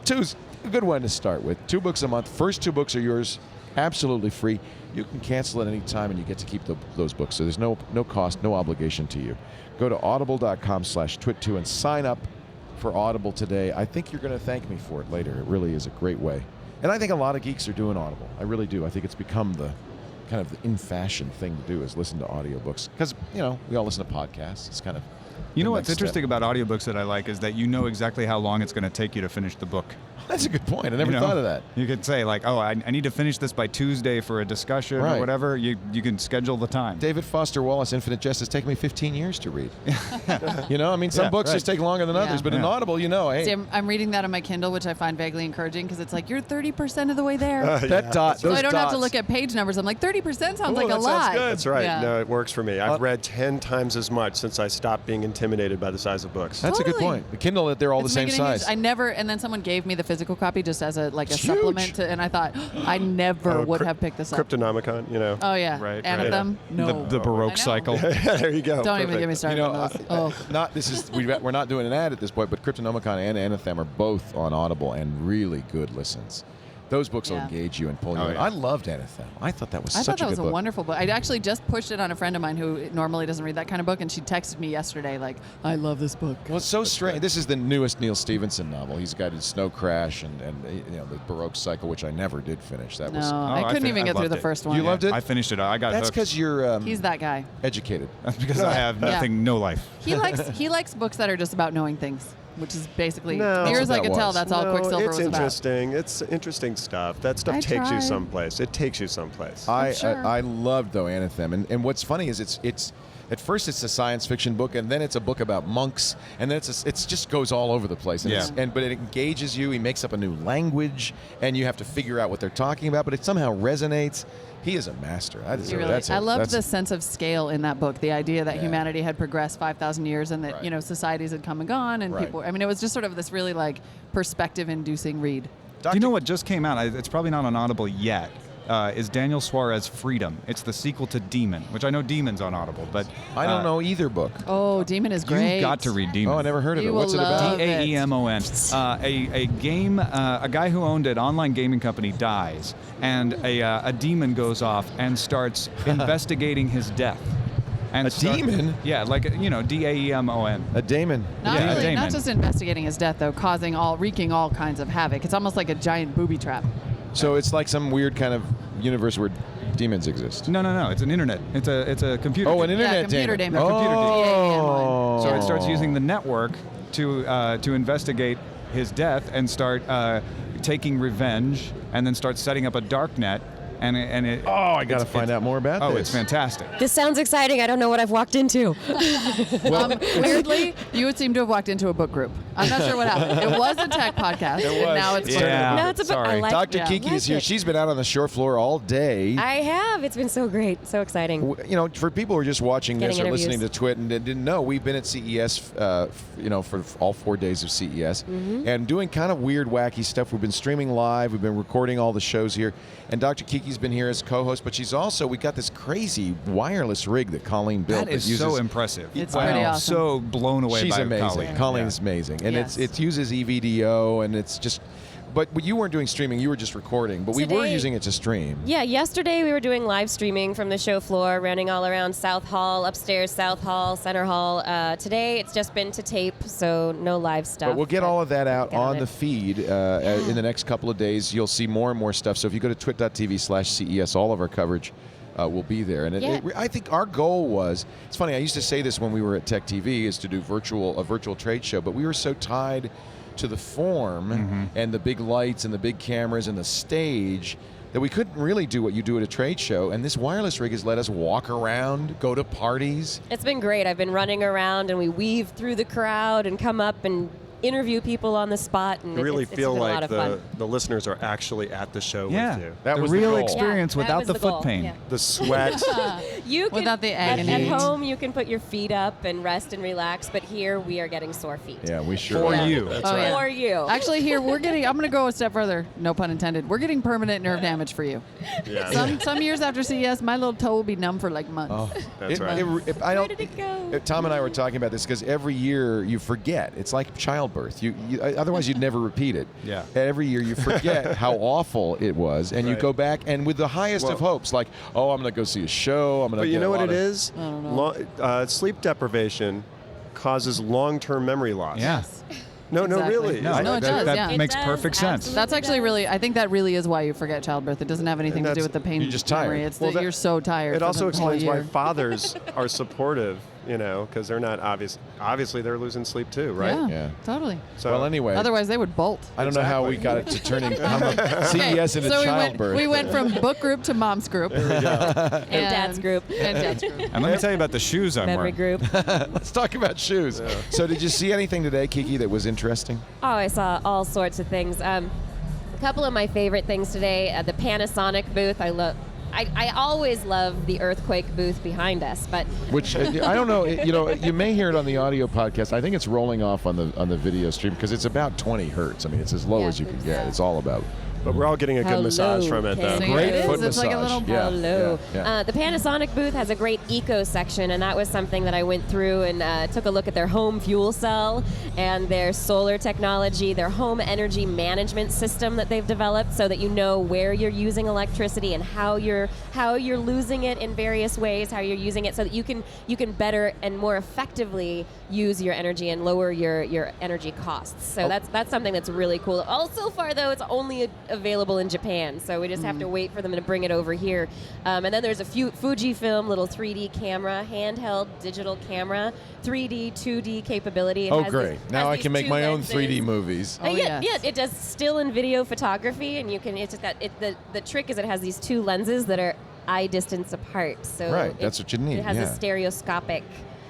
2's a good one to start with. 2 books a month. First 2 books are yours, absolutely free. You can cancel at any time and you get to keep those books. So there's no cost, no obligation to you. Go to audible.com/twit2 and sign up for Audible today. I think you're going to thank me for it later. It really is a great way. And I think a lot of geeks are doing Audible. I really do. I think it's become the kind of the in-fashion thing to do is listen to audiobooks. Because, we all listen to podcasts. It's kind of What's interesting about audiobooks that I like is that you know exactly how long it's going to take you to finish the book. That's a good point. I never thought of that. You could say, like, I need to finish this by Tuesday for a discussion or whatever. You can schedule the time. David Foster Wallace, Infinite Jest, has taken me 15 years to read. Some books just take longer than others, but in Audible, hey. See, I'm reading that on my Kindle, which I find vaguely encouraging because it's like, you're 30% of the way there. So I don't have to look at page numbers. I'm like, 30% sounds like a lot. Sounds good. That's right. Yeah. No, it works for me. I've read 10 times as much since I stopped being intimidated by the size of books. That's a good point. The Kindle, they're all the same size. I never, and then someone gave me the physical copy just as a supplement to, and I thought I never would have picked this up. Cryptonomicon, Oh yeah, Right, Anthem. No, the Baroque cycle. There you go. Don't even get me started on those. We're not doing an ad at this point, but Cryptonomicon and Anthem are both on Audible and really good listens. Those books will engage you and pull you in. Yeah. I loved Anthem. I thought that was I such thought a that good was book. a wonderful book. I actually just pushed it on a friend of mine who normally doesn't read that kind of book, and she texted me yesterday like, "I love this book." Well, it's so strange. This is the newest Neil Stephenson novel. He's got his Snow Crash and the Baroque cycle, which I never did finish. That was I couldn't even get through loved the it. first one. You loved it? I finished it. I got That's hooked. because you're He's that guy. educated. That's because I have nothing, no life. He likes books that are just about knowing things, which is basically, No. near as That's I what could that tell, was. that's all Quicksilver it's was interesting. It's interesting stuff. That stuff I takes you tried. someplace. It takes you someplace. I loved though Anthem, and what's funny is it's at first it's a science fiction book, and then it's a book about monks, and then it just goes all over the place. And but it engages you. He makes up a new language, and you have to figure out what they're talking about, but it somehow resonates. He is a master. I loved the sense of scale in that book. The idea that Yeah. humanity had progressed 5,000 years, and that societies had come and gone, and people. I mean, it was just sort of this really perspective-inducing read. Do you know what just came out? It's probably not on Audible yet, is Daniel Suarez Freedom. It's the sequel to Demon, which I know Demon's on Audible, but I don't know either book. Oh, Demon is great. You've got to read Demon. Oh, I never heard of You it. will What's it about? love it. Daemon. A guy who owned an online gaming company dies, and a demon goes off and starts investigating his death. And demon? Yeah, like, Daemon. A daemon. Not Yeah, really, Damon. not just investigating his death though, wreaking all kinds of havoc. It's almost like a giant booby trap. So it's like some weird kind of universe where demons exist. No. It's an internet. It's a computer. Oh, an game. internet computer demon. demon. Oh. So it starts using the network to investigate his death and start taking revenge, and then start setting up a dark net. And it. Oh, I got to find out more about this. Oh, it's fantastic. This sounds exciting. I don't know what I've walked into. Weirdly, you would seem to have walked into a book group. I'm not sure what happened. It was a tech podcast, It and was. now it's Yeah. No, it's a book. I Sorry. like Dr. Yeah. Kiki is here. Like it. She's been out on the shore floor all day. I have. It's been so great. So exciting. For people who are just watching this Getting or listening to interviews. TWiT and didn't know, we've been at CES, for all 4 days of CES, and doing kind of weird, wacky stuff. We've been streaming live. We've been recording all the shows here, and Dr. Kiki's been here as co-host. But she's also, we got this crazy wireless rig that Colleen built. That is uses, so impressive. It's Wow. pretty awesome. So blown away She's by amazing. Colleen. Colleen's amazing, and Yes. it uses EVDO, and it's just. But you weren't doing streaming; you were just recording. But we were Today- using it to stream. Yeah, yesterday we were doing live streaming from the show floor, running all around South Hall, upstairs, South Hall, Center Hall. Today it's just been to tape, so no live stuff. But we'll get all of that out get on on it. the feed in the next couple of days. You'll see more and more stuff. So if you go to twit.tv/CES, all of our coverage will be there. And I think our goal was, it's funny, I used to say this when we were at Tech TV, is to do a virtual trade show, but we were so tied to the form and the big lights and the big cameras and the stage that we couldn't really do what you do at a trade show. And this wireless rig has let us walk around, go to parties. It's been great. I've been running around and we weave through the crowd and come up and interview people on the spot. And You really it's feel been a lot like of fun. the listeners are actually at the show Yeah. with you. That the was the real goal. experience Yeah, that without was the the foot goal. pain. Yeah. The sweat. You can, Without the at agony. home, you can put your feet up and rest and relax, but here we are getting sore feet. Yeah, we sure For are. you. Oh, yeah. For you. Actually, here I'm going to go a step further. No pun intended. We're getting permanent nerve damage for you. Yeah. Some years after CES, my little toe will be numb for like months. Oh, That's right. I don't, Where did it go? Tom and I were talking about this because every year you forget. It's like childbirth. Otherwise you'd never repeat it. Yeah. Every year you forget how awful it was, and you Right. go back and with the highest of Well- hopes, like, oh, I'm going to go see a show. I'm going to. But you know what it is? I don't know. Sleep deprivation causes long-term memory loss. Yeah. No, Exactly. really. No, No, it that, does, that yeah. makes It does, perfect sense. absolutely. That's actually really, I think that really is why you forget childbirth. It doesn't have anything to do that's- with the pain. you're just tired. Memory. It's Well, that that- you're so tired. It for also the whole explains why year. fathers are supportive, because they're not obviously they're losing sleep too, right? Yeah, Yeah. totally. So Well, anyway. Otherwise, they would bolt. I don't know how we got it to turning CES into so childbirth. we went from book group to mom's group. and dad's group. And dad's group. And let me tell you about the shoes I'm Memory wearing. group. Let's talk about shoes. So did you see anything today, Kiki, that was interesting? Oh, I saw all sorts of things. A couple of my favorite things today. The Panasonic booth. I always love the earthquake booth behind us, but Which I don't know. You may hear it on the audio podcast. I think it's rolling off on the video stream because it's about 20 hertz. I mean, it's as low Yeah. as you can get. It's all about. But we're all getting a good massage from it, though. Hello, Great It is. foot It's like a massage. little- Yeah, Hello. yeah, yeah. The Panasonic booth has a great eco section, and that was something that I went through and took a look at their home fuel cell and their solar technology, their home energy management system that they've developed, so that you know where you're using electricity and how you're losing it in various ways, how you're using it, so that you can better and more effectively use your energy and lower your energy costs. So that's something that's really cool. So far though, it's only available in Japan, so we just have to wait for them to bring it over here. And then there's a Fujifilm little 3D camera, handheld digital camera, 3D, 2D capability. It Oh, has great! these- Now has I these can make two my own lenses. 3D movies. Oh, yeah, yes. it does still and video photography, and you can. It's just that the trick is it has these two lenses that are eye distance apart. So Right, that's what you need, It has yeah. a stereoscopic.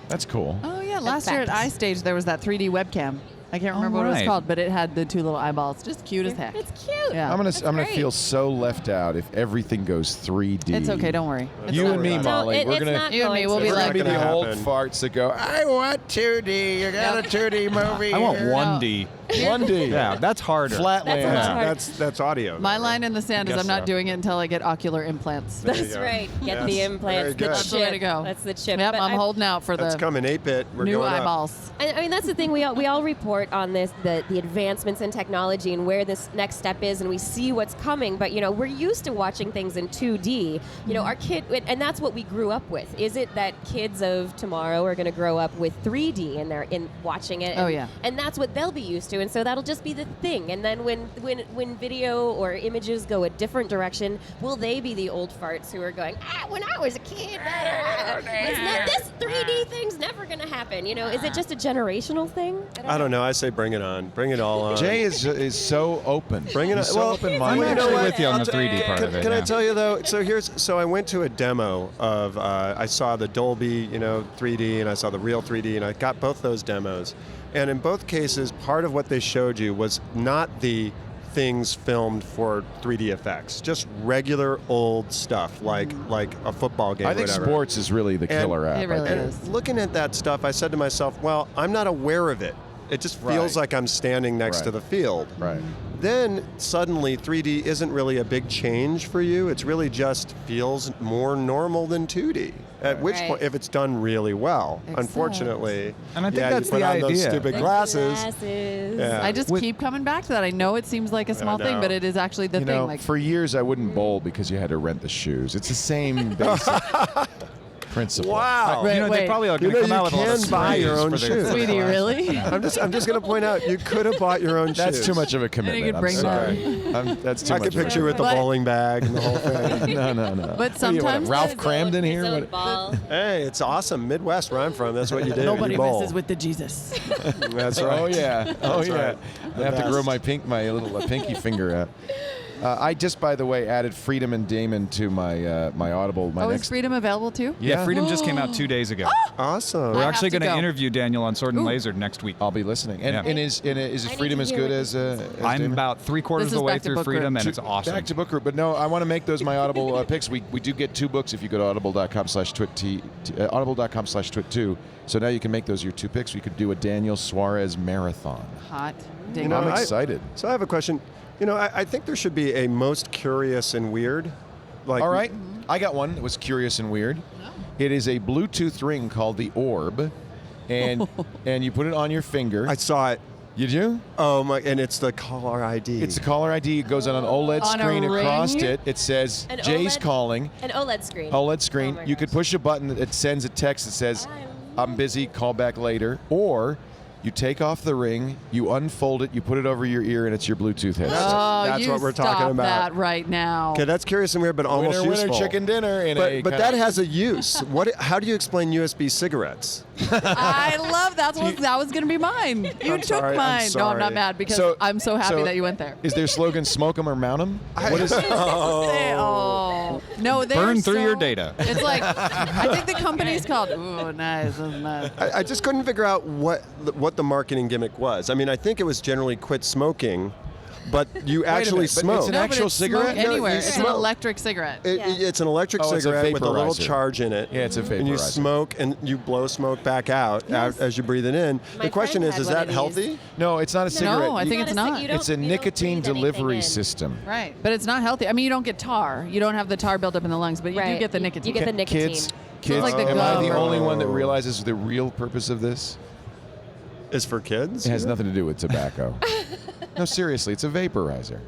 That's cool. Oh yeah, last year at Effects. iStage there was that 3D webcam. I can't remember what it was right. called, but it had the 2 little eyeballs. Just cute as heck. It's cute. Yeah. I'm gonna great. feel so left out if everything goes 3D. It's okay. Don't worry. It's You not and me, really. Molly, It's we're gonna not You and me, going we'll to. be we're like- gonna be the Not gonna old happen. farts that go, I want 2D. You got a 2D movie. I want here." 1D. 1D. Yeah, that's harder. Flatland. That's hard. That's audio. My though, line right? in the sand is guess I'm not so. doing it until I get ocular implants. There you That's go. right. Get the Yes. implants. Very The good. That's chip. the way to go. That's the chip. Yep, But I'm holding out for That's the coming 8-bit. We're new going up. eyeballs. I mean, that's the thing. We all report on this, the advancements in technology and where this next step is, and we see what's coming. But we're used to watching things in 2D. Our kid, and that's what we grew up with. Is it that kids of tomorrow are going to grow up with 3D and they're in watching it? Oh, and, yeah. And that's what they'll be used to, and so that'll just be the thing. And then when video or images go a different direction, will they be the old farts who are going, when I was a kid, this 3D thing's never going to happen? Is it just a generational thing? I don't know. I say bring it on. Bring it all on. Jay is so open. Bring it on. He's so Well, open-minded. I'm actually what? with you on I'll the tell- 3D part of it. Can I yeah. tell you though? So I went to a demo of I saw the Dolby 3D and I saw the real 3D and I got both those demos, and in both cases, part of what they showed you was not the things filmed for 3D effects, just regular old stuff like a football game. I think or whatever. sports is really the killer app. It really I think. is. Looking at that stuff, I said to myself, well, I'm not aware of it. It just feels Right. like I'm standing next to Right. the field. Right. Then suddenly 3D isn't really a big change for you. It's really just feels more normal than 2D. At which Right. point, if it's done really well, Except- unfortunately, And I think yeah, that's you put the on those idea. stupid The glasses. Yeah. I just keep coming back to that. I know it seems like a small thing, know. but it is actually the You thing. know, Like for years I wouldn't bowl because you had to rent the shoes. It's the same basic principle. Wow. Wait, They wait. probably are going to You come know, out with you a lot of can buy your sprays own for their- shoes. Sweetie, really? I'm just going to point out, you could have bought your own That's shoes. too much of a commitment. could I'm bring sorry. That's too I much. could picture you of with the But- bowling bag and the whole thing. No. But What are you, sometimes Ralph His Cramden own- here? his own What- ball. Hey, it's awesome. Midwest, where I'm from, that's what you do. nobody you bowl. messes with the Jesus. That's right. Oh yeah. Oh That's yeah. right. I have to grow best. my little pinky finger out. I just, by the way, added Freedom and Damon to my my Audible. My Oh, is next. Freedom available too? Yeah, Freedom just came out 2 days ago. Awesome. We're I have actually to going to go. interview Daniel on Sword and Laser next week. I'll be listening. And, Yeah. and is I Freedom need as to hear good what as I'm Damon? about 3/4 This of is the way back to through book Freedom, group. and it's awesome. Back to book group, but no, I want to make those my Audible picks. We do get 2 books if you go to audible.com/twit audible.com/twit2. So now you can make those your 2 picks. We could do a Daniel Suarez marathon. Hot. You Ding. know, I'm I- excited. So I have a question. I think there should be a most curious and weird. Like, All right, I got one that was curious and weird. It is a Bluetooth ring called the Orb, and you put it on your finger. I saw it. You do? Oh my! And it's the caller ID. It's a caller ID. It goes on an OLED On a screen across ring? it. It says An Jay's OLED? calling. An OLED screen. OLED screen. Oh my You could gosh. push a button that sends a text that says, I'm busy, call back later. Or you take off the ring, you unfold it, you put it over your ear, and it's your Bluetooth headset. Oh, That's you what we're stop talking about. that right now. Okay, that's curious and weird, but almost winner, useful. winner, chicken dinner. In a But kind that of- has a use. How do you explain USB cigarettes? I love that was going to be mine. You I'm took sorry, I'm mine. No, I'm not sorry. mad because So- I'm so happy so that you went there. Is their slogan "Smoke 'em or mount 'em"? What is? Oh no, they Burn are through your so- data. It's like I think the company's called. Ooh, nice, that's nice. I just couldn't figure out what the marketing gimmick was. I mean, I think it was generally quit smoking, but you actually minute, but smoke. it's an No, but actual it's smoke cigarette? No, anywhere. you It's an smoke. electric cigarette. It's an electric Oh, it's a cigarette with a little vaporizer. charge in it. Yeah, it's a And you vaporizer. smoke and you blow smoke back out as you breathe it in. My The question friend is had one that of healthy? No, it's not a cigarette. No, I think it's not. It's a nicotine delivery system. Right, but it's not healthy. I mean, you don't get tar. You don't have the tar built up in the lungs, but you do Right. get the You- nicotine. you get the nicotine. Kids, like the am I the gum or- only one that realizes the real purpose of this? Is for kids? It has nothing to do with tobacco. No, seriously, it's a vaporizer.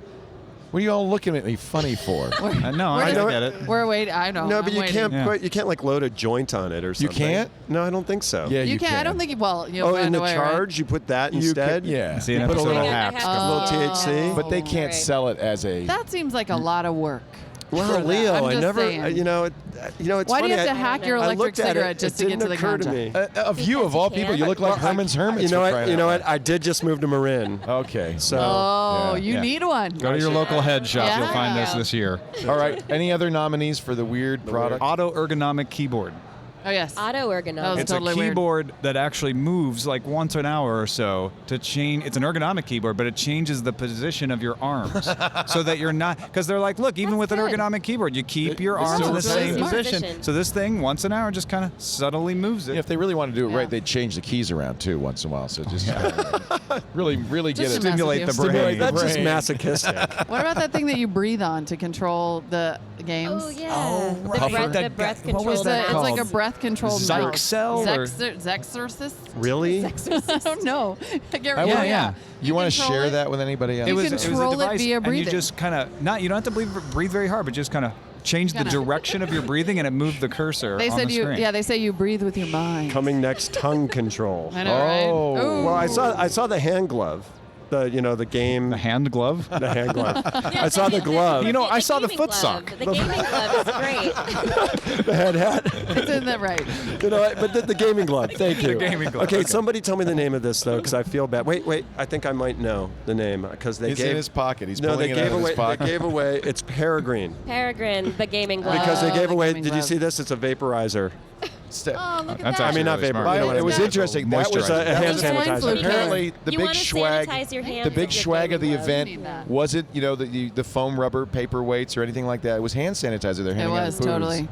What are you all looking at me funny for? No, I know get it. it. We're waiting. I know. No, but I'm you waiting. can't Yeah. put you can't like load a joint on it or something. can't? No, I don't think so. Yeah, You you can't. I don't think. Well, you'll Oh, find in a the way, right? charge, you put that You instead. can, yeah. See, an Put a episode little- of I Hacks. have A little THC. But they can't Right. sell it as a. That seems like a lot of work. Well, for that. Leo, I'm I just never. saying. It's Why do funny. you have to I- hack your I electric looked at cigarette it, just it to get to didn't the occur to ganja? me. Of you, of all people, you look like Herman's Hermits. You know for what? crying You out know loud. what? I did just move to Marin. Okay. So Oh, Yeah, you yeah. need one. Go to your local head shop. You'll find Yeah. this year. All right. Any other nominees for the weird product? Auto ergonomic keyboard. Oh, yes. Auto That was ergonomics. It's totally a weird. keyboard that actually moves like once an hour or so to change. It's an ergonomic keyboard, but it changes the position of your arms so that you're not. Because they're like, look, even That's with an good. ergonomic keyboard, you keep your it's arms in the still same the same position. So this thing, once an hour, just kind of subtly moves it. If they really want to do it Yeah. right, they'd change the keys around too once in a while. So just really get Just it. to Stimulate the Stimulate brain. That's just Brain. masochistic. What about that thing that you breathe on to control the games? Oh yeah. Oh, the right. breath, That the breath what control. was that It's called? like a breath controlled mouse. Zyxel or- Zexorcist? Really? I don't know. I get I yeah, would- yeah. You want to control share it. that with anybody else? You It was control a it device, via and you breathing. just kind of you don't have to breathe very hard, but just kind of change the Kinda. direction of your breathing, and it moved the cursor They on said the you, screen. yeah. They say you breathe with your mind. Coming next, tongue control. I know, right? Oh. Ooh. Well, I saw the hand glove, the game, The hand glove. the hand glove. Yeah, I saw the glove. You know, I saw the gaming foot glove. sock. The gaming glove is great. The head hat. Isn't that right? But the gaming glove. Thank you. The gaming glove, Okay, okay. somebody tell me the name of this though, because I feel bad. Wait. I think I might know the name because they It's gave in his pocket. He's no, pulling they it out gave of away. his pocket. They gave away. It's Peregrine Peregrine, the gaming glove. because they Oh, gave the away. gaming Did you glove. see this? It's a vaporizer. Oh, look at That's that. I mean, not really vapor. smart. You know what I it was mean. interesting. That was Moisturizer. A hand Swine sanitizer. flu. apparently the You big wanna swag. sanitize your hands The big with your swag of the gaming glove. event You need that. wasn't, the foam rubber paperweights or anything like that. It was hand sanitizer. They're handing out was, booze. totally.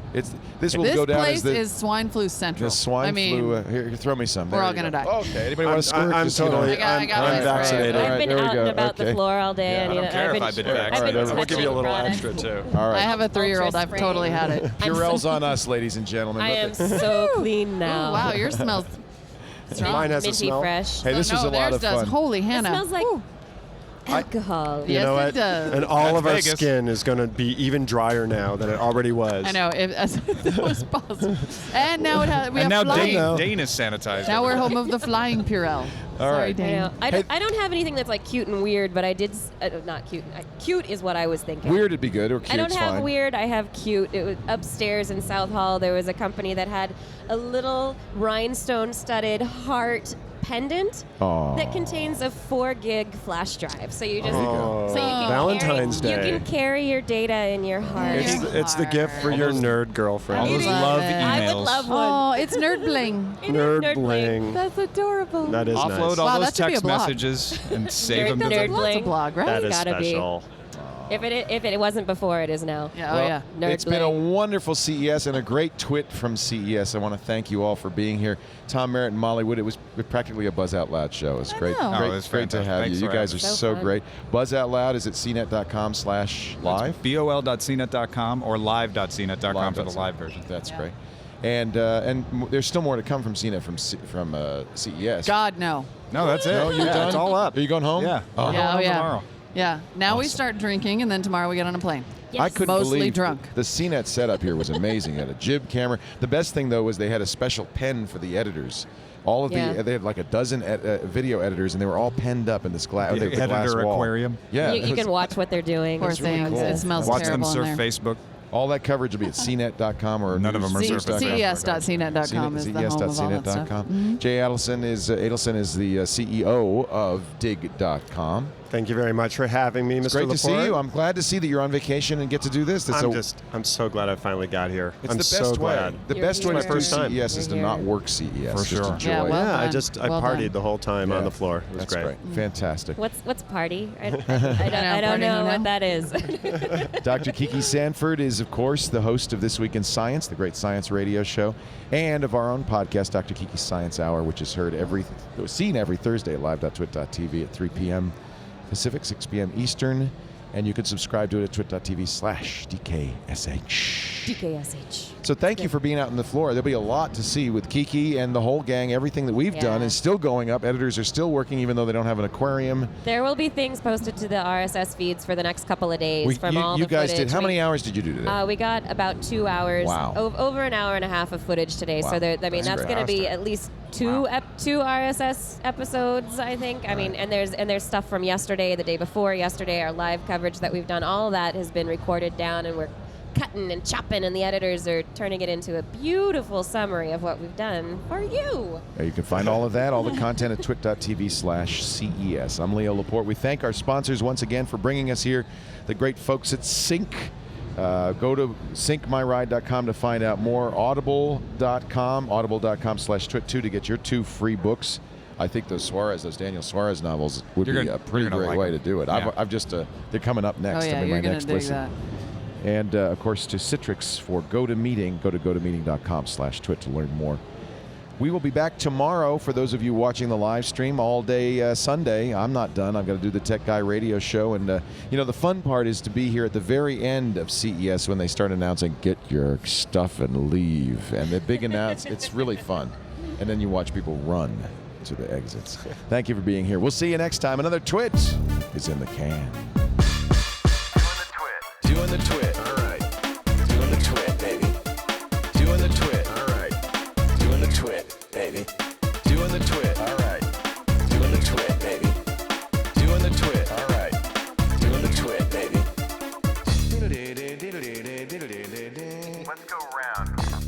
This will This go down place as the is swine flu central. the swine I mean, flu. Here, throw me some. we're There all you gonna go. die. Okay. Anybody want to squirt? I'm Just, totally. I got I'm this. vaccinated. All I've right, been there we out go. and about the Okay. floor all day. Yeah, I and don't I've been, I've been I've vaccinated. been We'll give you a little touching extra products. too. All I right. have a 3-year-old. I've Ultra totally spray. had it. Purell's on us, ladies and gentlemen. I am so clean now. Oh, wow, yours smells strong. Mine has a minty smell. fresh. Hey, this no, was a lot theirs of does. fun. Holy It Hannah. smells like Ooh. alcohol. You Yes, know it what? does. And all of our Vegas. skin is going to be even drier now than it already was. I know. As it was possible. And now we And now have flying. Dane is sanitized. Now we're home of the flying Purell. Sorry, right. I Dane. know. Hey- I don't have anything that's like cute and weird, but I did. Not cute. Cute is what I was thinking. Weird would be good, or cute. I don't have fine. weird. I have cute. It was upstairs in South Hall. There was a company that had a little rhinestone-studded heart pendant Aw. that contains a 4 gig flash drive. So you just Oh, so you can Valentine's carry, Day. You can carry your data in your heart. It's the gift for your nerd girlfriend. All those Love love it. I would emails. love one. Oh, it's Nerd Bling. Nerd bling. That's adorable. That is Offload nice. all Wow, those that should be a text blog. messages and save them to Nerd the That's a Bling. blog, right? That is gotta be. special. If it wasn't before, it is now. Yeah, Well, oh yeah. Nerd it's been a Bling. wonderful CES and a great twit from CES. I want to thank you all for being here. Tom, Merritt, and Molly Wood. It was practically a Buzz Out Loud show. It was great. know. Great, Oh, it's great to fantastic. have Thanks you. You for guys are having us. so So fun. great. Buzz Out Loud is at cnet.com/live. bol.cnet.com or live.cnet.com for the live version. That's great. And there's still more to come from CNET from CES. God, no. No, that's it. No, you're Yeah, done? It's all up. Are you going home? Yeah. Oh. I'm Yeah, going oh, yeah. tomorrow. Yeah. Now we Awesome. start drinking, and then tomorrow we get on a plane. Yes. I couldn't Mostly believe drunk. the CNET setup here was amazing. They had a jib camera. The best thing though was they had a special pen for the editors. All of Yeah. they had like a dozen video editors, and they were all penned up in this glass. The glass editor wall. aquarium. Yeah, You can watch what they're doing. Poor really things. cool. It smells Watch them terrible surf in there. Facebook. all that coverage will be at cnet.com or None of them are surfing. CES.cnet.com is the home of all that stuff. ces.cnet.com. Jay Adelson is the CEO of dig.com. Thank you very much for having me, It's Mr. great to see Laporte. you. I'm glad to see that you're on vacation and get to do this. I'm so glad I finally got here. It's I'm the so best glad. way. The You're best way here. to do First time. CES is to You're not here. work CES. For Just sure. enjoy Yeah, it. well Yeah, I done. Well partied done. the whole time on the floor. It was That's great. Fantastic. What's party? I don't party know who what now? that is. Dr. Kiki Sanford is, of course, the host of This Week in Science, the great science radio show, and of our own podcast, Dr. Kiki's Science Hour, which is seen every Thursday at live.twit.tv at 3 p.m. Pacific, 6 p.m. Eastern, and you can subscribe to it at twit.tv/DKSH. DKSH. So thank you for being out on the floor. There'll be a lot to see with Kiki and the whole gang. Everything that we've done Yeah. is still going up. Editors are still working, even though they don't have an aquarium. There will be things posted to the RSS feeds for the next couple of days from all you the guys footage. did. How many hours did you do today? We got about 2 hours. Wow. Over an hour and a half of footage today. Wow. So that's That's going to be fantastic. at least two RSS episodes, I think. I mean, and there's stuff from yesterday, the day before yesterday, our live coverage that we've done. All of that has been recorded down, and we're cutting and chopping, and the editors are turning it into a beautiful summary of what we've done for you. You can find all of that, all the content at twit.tv/CES. I'm Leo Laporte. We thank our sponsors once again for bringing us here, the great folks at Sync. Go to syncmyride.com to find out more. Audible.com/twit2 to get your 2 free books. I think those Daniel Suarez novels would be a pretty great way to do it. Yeah. I've just, they're coming up next. Oh, yeah, I mean, you're my going next to dig listen. that. And, of course, to Citrix for GoToMeeting. Go to gotomeeting.com/twit to learn more. We will be back tomorrow for those of you watching the live stream all day Sunday. I'm not done. I've got to do the Tech Guy radio show. And, the fun part is to be here at the very end of CES when they start announcing, get your stuff and leave. And the big it's really fun. And then you watch people run to the exits. Thank you for being here. We'll see you next time. Another Twit is in the can. Doing the Twit. All right. Doing the Twit, baby. Doing the Twit. All right. Doing the Twit, baby. Doing the Twit. All right. Doing the Twit, baby. Doing the Twit. All right. Doing the Twit, baby. Let's go around.